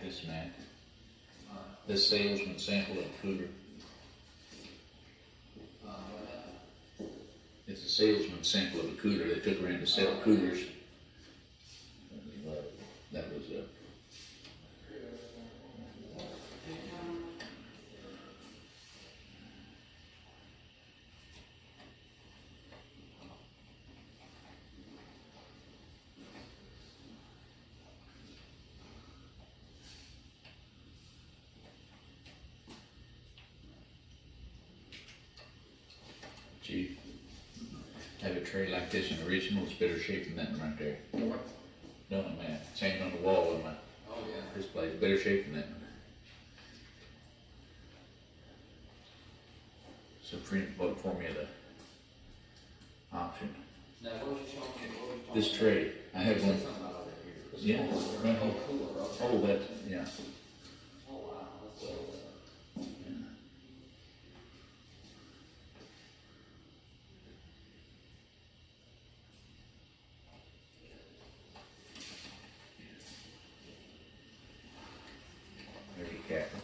S4: this, Matt. This salesman sample of a cooler. It's a salesman sample of a cooler. They took around to sell coolers. That was Chief. Have a tray like this in original, it's better shape than that one right there. Don't it, man? It's hanging on the wall in my this place. Better shape than that one. So friend bought it for me at the auction.
S2: Now, what was you showing me?
S4: This tray, I have one. Yeah, right here. Oh, that, yeah.
S2: Oh, wow.
S4: There's your captain.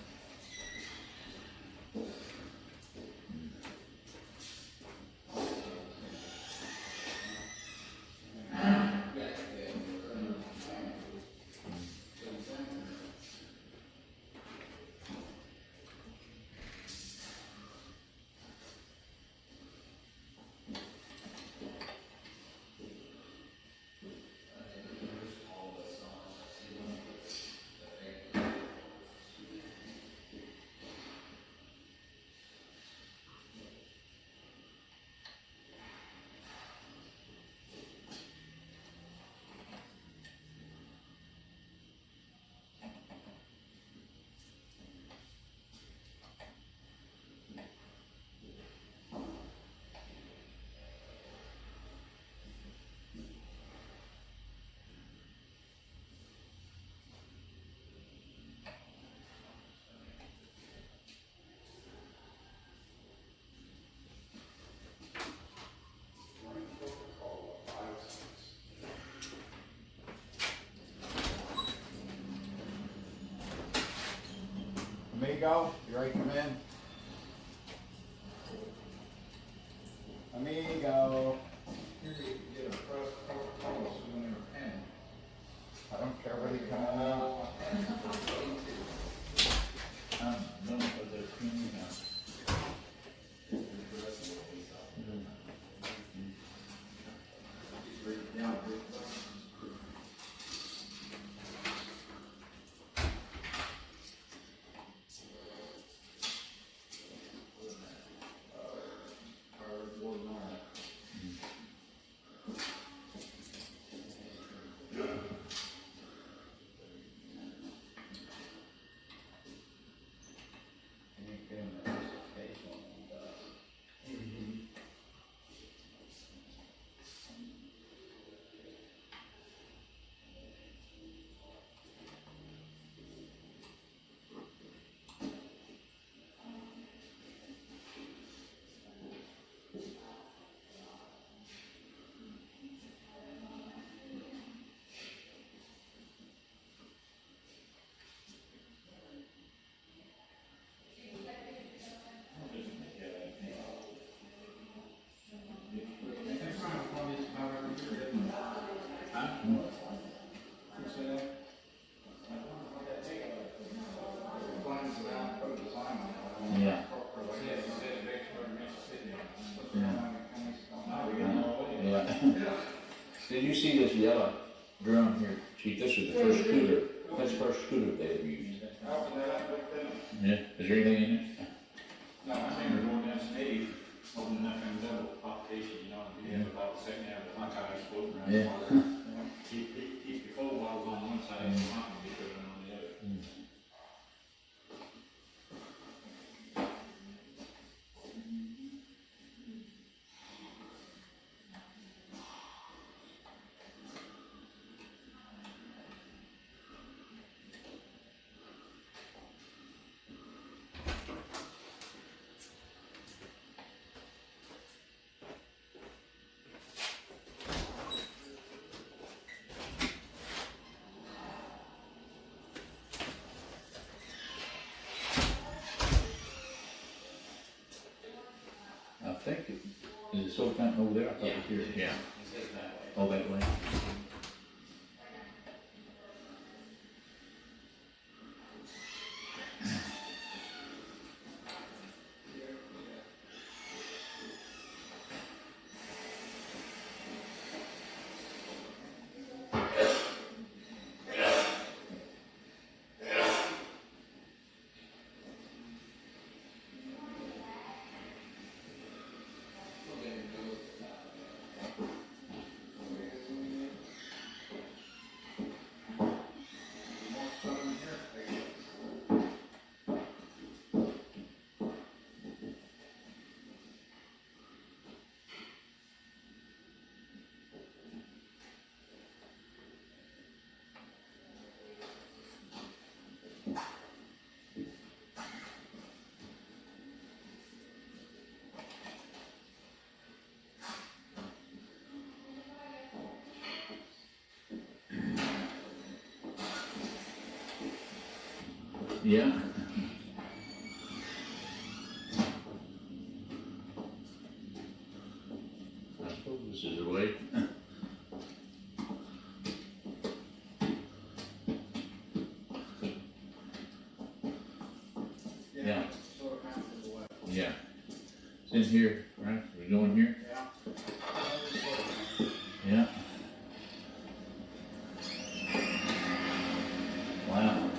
S11: Amigo, you ready to come in? Amigo. Here you can get a fresh Coca-Cola souvenir pen. I don't care whether you come in or not.
S4: None of the cream now. Yeah. Did you see this yellow drum here, Chief? This is the first cooler. That's the first cooler they ever used. Yeah. Is there anything in it?
S3: No, I think we're going down Steve, opening up them double population, you know, and being about the second half of the hot tires floating around.
S4: Yeah.
S3: Keep your cold bottles on one side and the hot ones be put on the other.
S4: Is the soda fountain over there? I thought it was here. Yeah. All that way. Yeah. I suppose this is the way. Yeah. Yeah. It's in here, right? We going here? Yeah. Wow.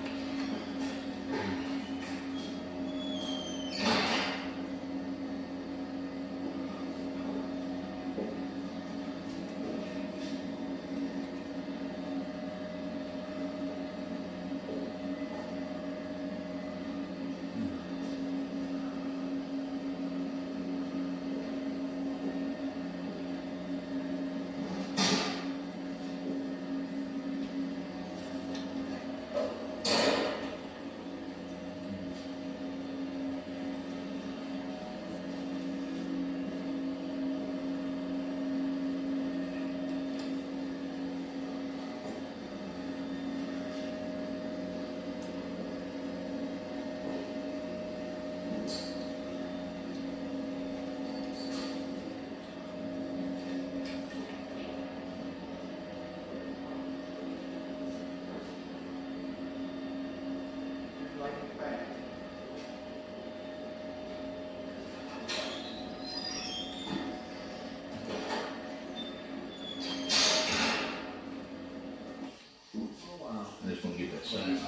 S4: I just want to get that sign.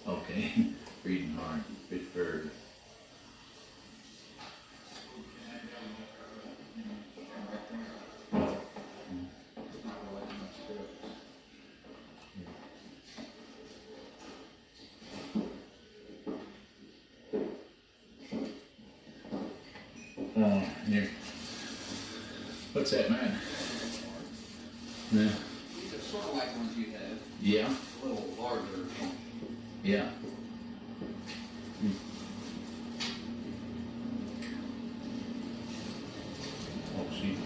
S4: Okay. Reading hard. Pittsburgh. Here. What's that, man? Yeah.
S2: These are sort of like ones you have.
S4: Yeah.
S2: A little larger.
S4: Yeah. Oh, see.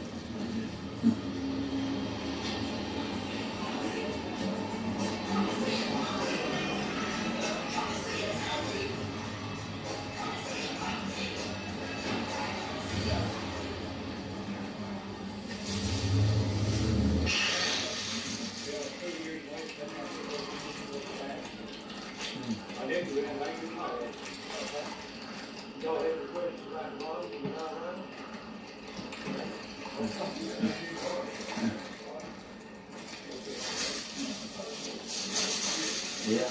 S4: Yeah.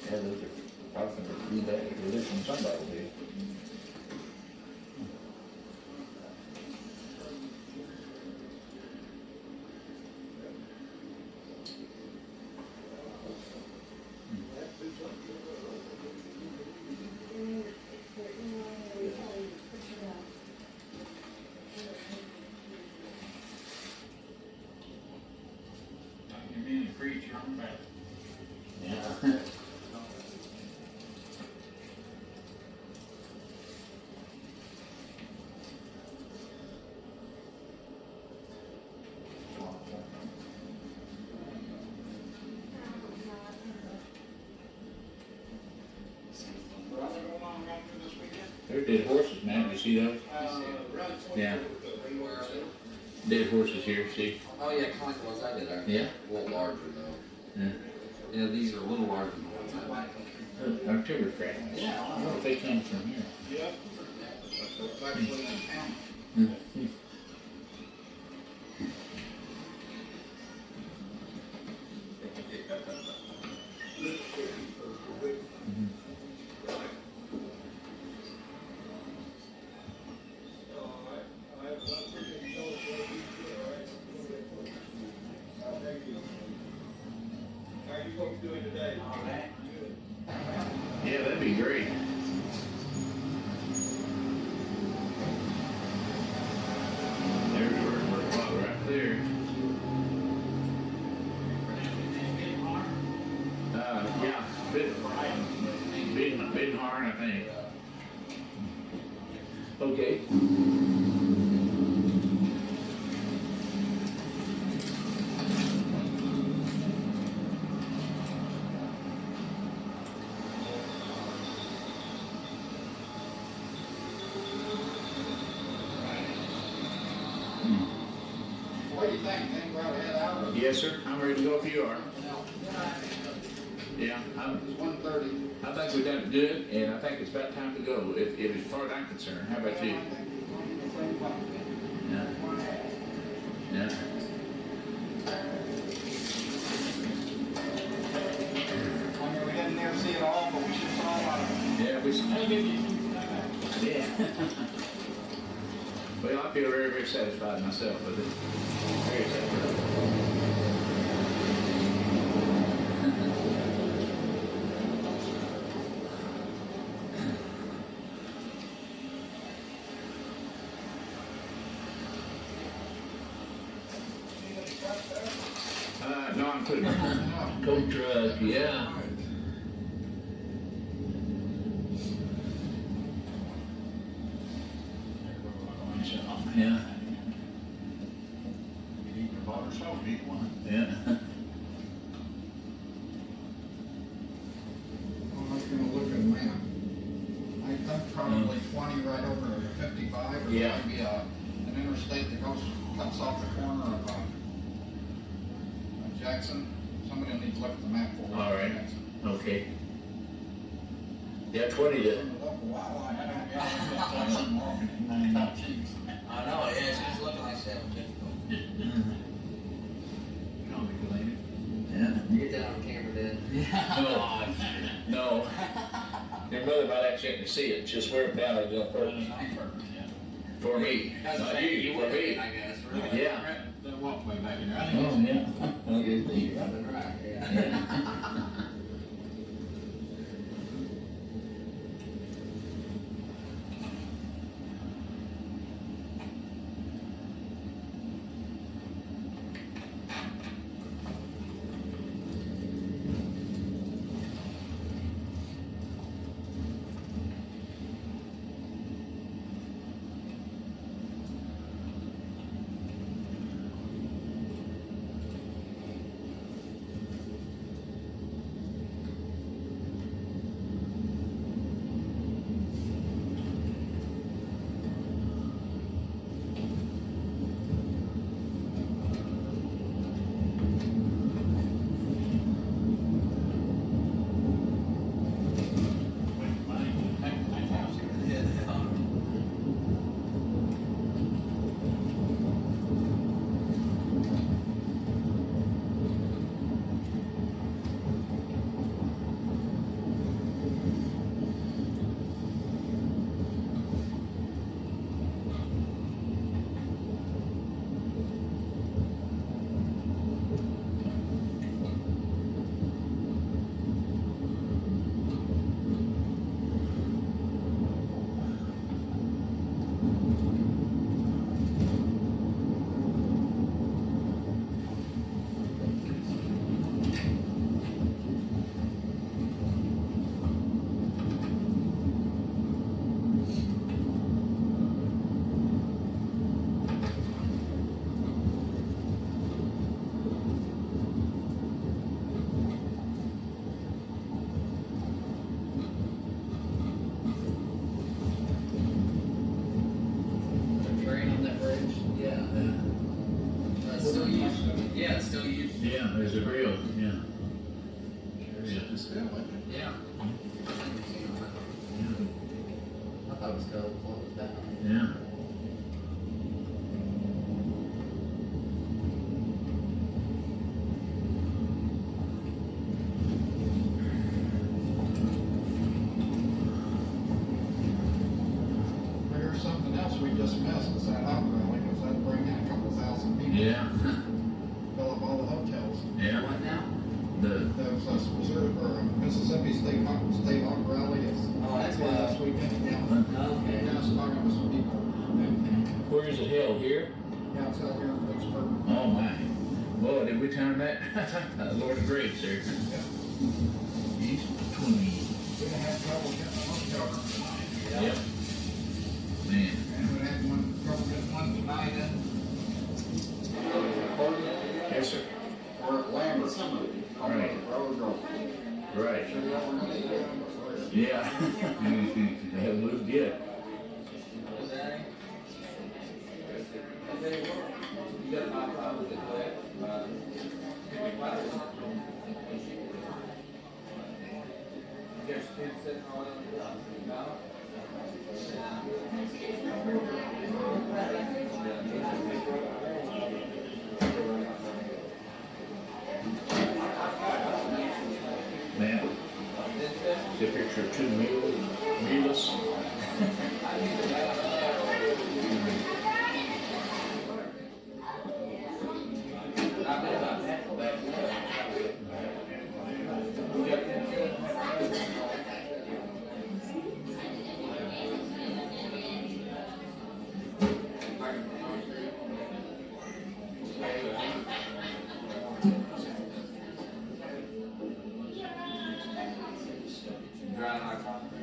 S4: Yeah, those are, I was going to do that if you listen to somebody, do. see those? Yeah. Dead horses here, see?
S2: Oh yeah, kind of like the ones I did.
S4: Yeah.
S2: A little larger though.
S4: Yeah.
S2: Yeah, these are a little larger than the ones I made.
S4: Artillery fragments.
S2: Yeah.
S4: I wonder if they come from here.
S11: Yep. That's actually in town.
S4: Mm-hmm. Yeah, that'd be great. There's where it worked out right there. Yeah, bitten hard, I think. Okay.
S11: What do you think? Think we're to head out?
S4: Yes, sir. I'm ready to go if you are. Yeah,
S11: It's 1:30.
S4: I think we've done it good, and I think it's about time to go, if as far as I'm concerned. How about you? Yeah. Yeah.
S11: I mean, we didn't near see it all, but we should saw a lot of it.
S4: Yeah, yeah. Well, I feel very, very satisfied myself with it. Very satisfied. No, I'm putting tow truck, yeah. Yeah. Yeah.
S11: Well, I was gonna look at a map. I think probably 20 right over to 55, or
S4: Yeah.
S11: maybe an interstate that cuts off the corner of Jackson. Somebody will need to look at the map for us.
S4: All right. Okay. Yeah, 20 to.
S2: I know, yeah, she's looking like she having difficulty.
S4: Yeah.
S2: You get that on camera, Dad.
S4: No. Your mother might accidentally see it. She'll swear it down on purpose. For me. Not you, for me.
S2: I guess, really.
S4: Yeah.
S3: That walkway back in there. I
S4: Oh,
S3: think
S4: yeah. Okay.
S2: Right, yeah.
S4: Yeah, there's a grill. Yeah. Sure is.
S11: It's good, like,
S2: Yeah. I thought it was closed down.
S4: Yeah.
S11: there's something else we just missed, is that hot rally, because that bring in a couple thousand people.
S4: Yeah.
S11: Fill up all the hotels.
S4: Yeah.
S2: What now?
S4: The
S11: There was a Missouri, or Mississippi State Hawk Rally is.
S2: Oh, that's why.
S11: last weekend, yeah.
S2: Okay.
S11: Yeah, I was talking to some people. And,
S4: where is it held? Here?
S11: yeah, it's out here in Vicksburg.
S4: Oh my. Boy, did we time that? Lord of Grace there.
S11: Yeah.
S4: East 20.
S11: We had trouble getting one cover.
S4: Yep. Man.
S11: And we had trouble getting one tonight in.
S4: Yes, sir.
S11: Or at Lambert.
S4: Right.
S11: Road Road.
S4: Right.
S11: Sure y'all were gonna do that, but-
S4: Yeah. They haven't moved yet. Man, see a picture of two mules.
S2: Dry like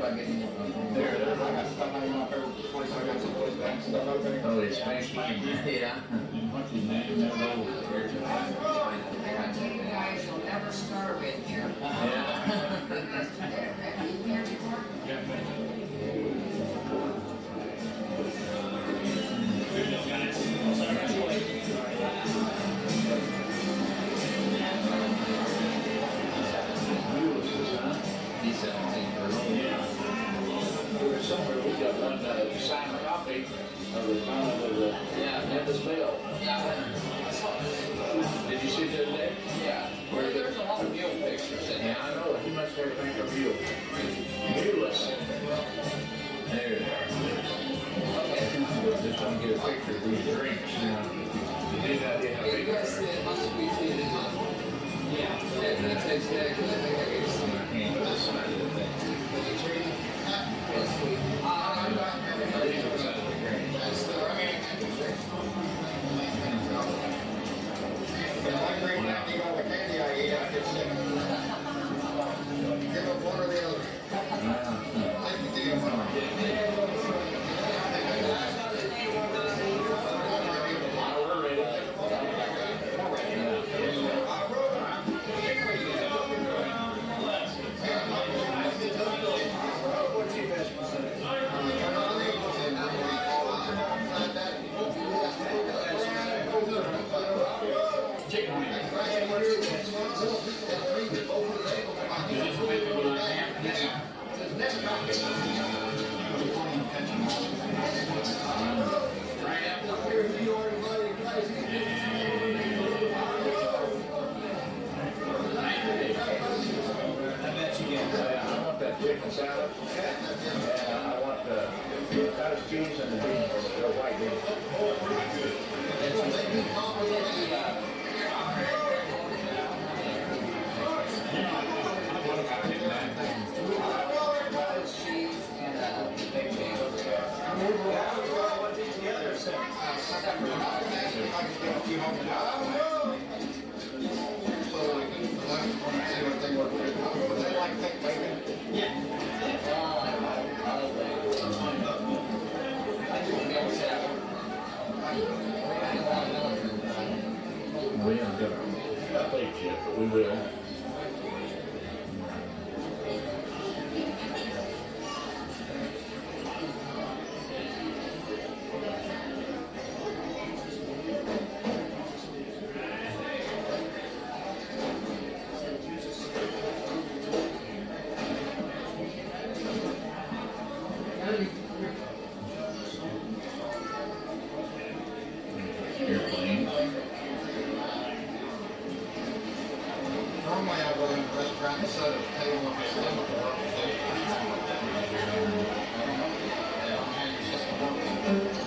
S11: There, I got stuff out of my favorite place. I got some place back stuff over there.
S4: Oh, it's Spanish. Yeah.
S3: What's his name? That old.
S7: You guys will never starve in here.
S4: He's 17 years old. Yeah. Somewhere we got one signed copy of the time of the Memphis Belle.
S2: Yeah, I saw this.
S4: Did you see it the other day?
S2: Yeah, where there's a lot of mule pictures in
S4: Yeah,
S2: there.
S4: I know. He must have think of mule. Muleless. There. Just want to get a picture of these drinks. You know. You did not get
S2: Hey, you guys see it? My sweet tea, didn't it? Yeah. That tastes good. I think I gave you some. That's sweet.
S11: If I drink that, you know, the candy I eat, I just give up one or the other. Take the deal.
S4: I want that chicken salad, and I want the cottage cheese and the beans, the white beans.
S2: Cottage cheese and baked beans.
S11: They like thick bacon.
S4: We haven't got a plate yet, but we will. Airplane.
S11: Normally I go in the restaurant and set a table with a stomach or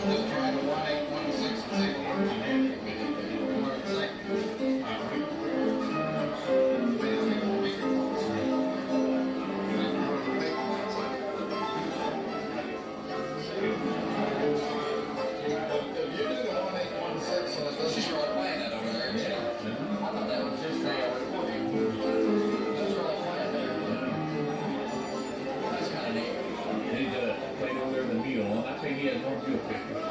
S11: just try the 1816 and see what it's like. If you do the 1816 and it doesn't
S2: She's really playing that over there. I thought that was just a That's kind of neat.
S4: He's played over there in the meal one. I think he has more meal pictures.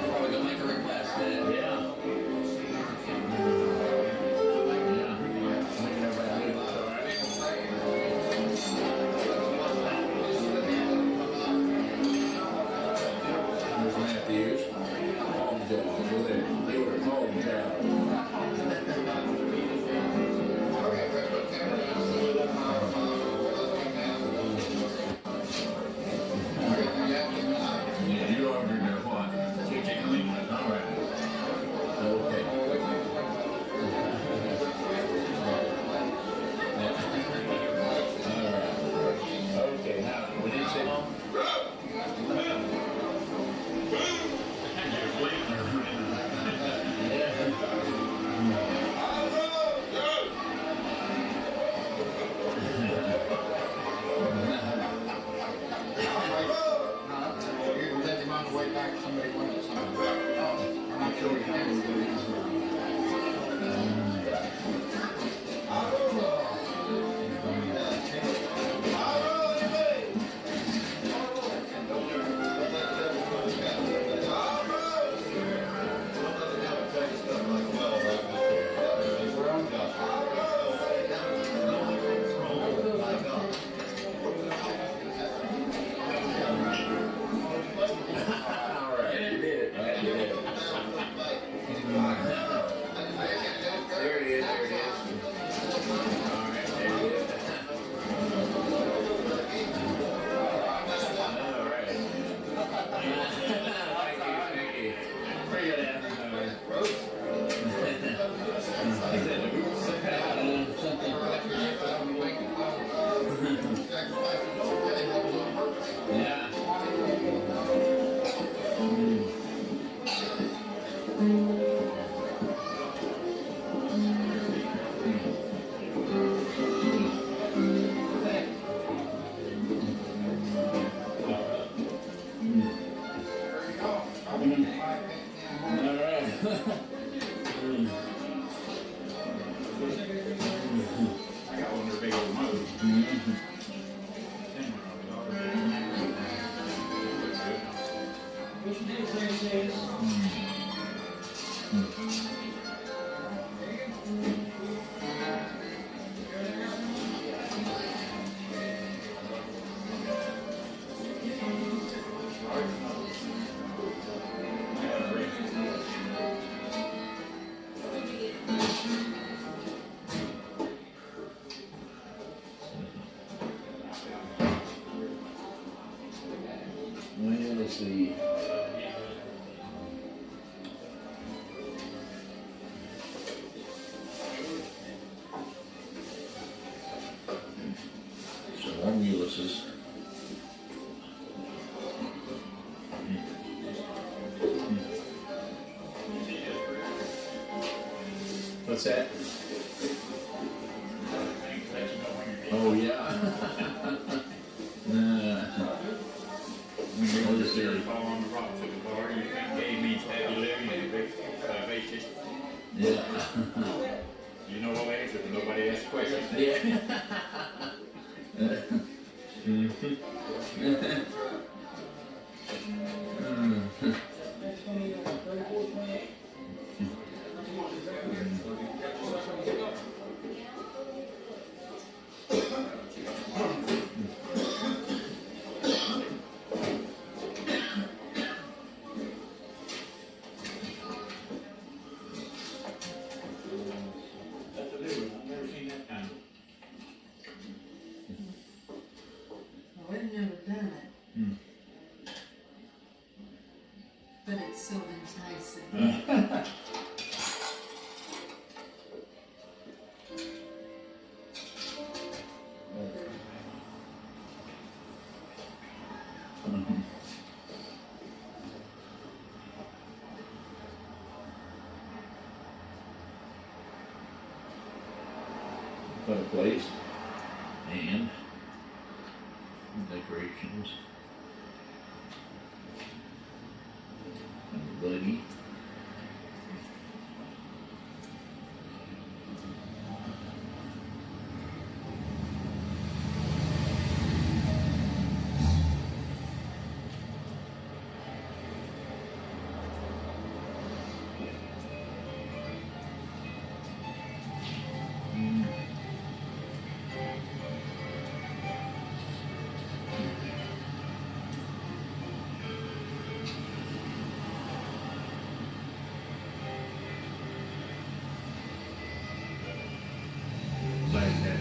S2: Probably gonna make a request then.
S4: Yeah. Making everybody live. There's Matthews. Hog jaws. They were hog jaws. Yeah, you ordered their what? Chicken wing. All right. Okay. All right. Okay, now, we didn't sit on? Yeah.
S3: I got one of their big old mugs.
S11: Which day says?
S4: Well, let's see. So I'm Ulysses. What's that? Oh yeah.
S3: Fall on the rocks of the bar, you gave me vocabulary and basis.
S4: Yeah.
S3: You know what answer, but nobody asked questions. That's a new one, I've never seen that kind.
S12: We've never done it. But it's so enticing.
S4: Fireplace and decorations and a buggy.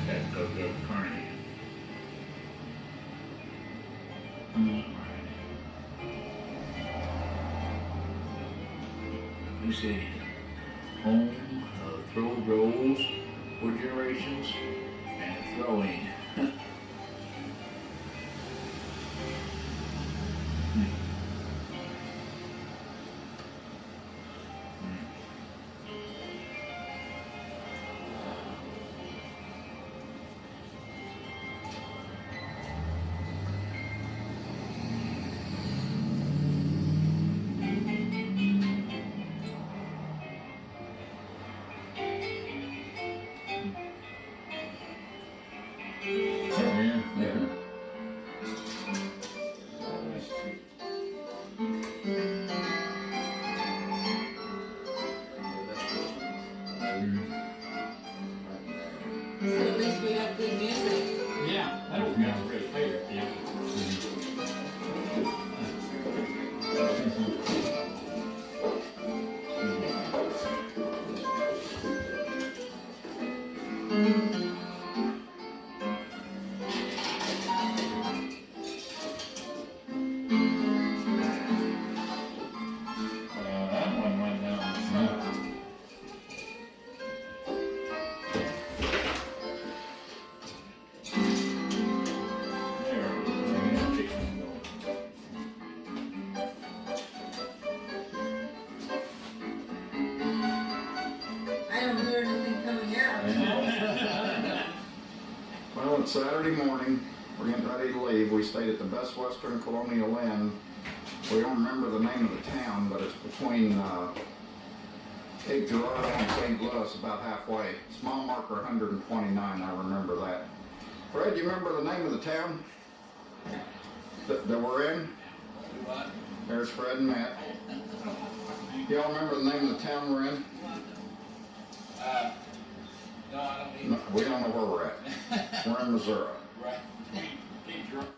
S4: That goes up Carney. You see, home, throw rolls, for generations, and throwing.
S1: it's Saturday morning. We're getting ready to leave. We stayed at the Best Western Colonial Inn. We don't remember the name of the town, but it's between Cape Girardeau and St. Louis, about halfway. Small marker 129, I remember that. Fred, you remember the name of the town that we're in? There's Fred and Matt. Y'all remember the name of the town we're in?
S3: No, I don't
S1: No, we don't know where we're at. We're in Missouri.
S3: Right. Keep drunk.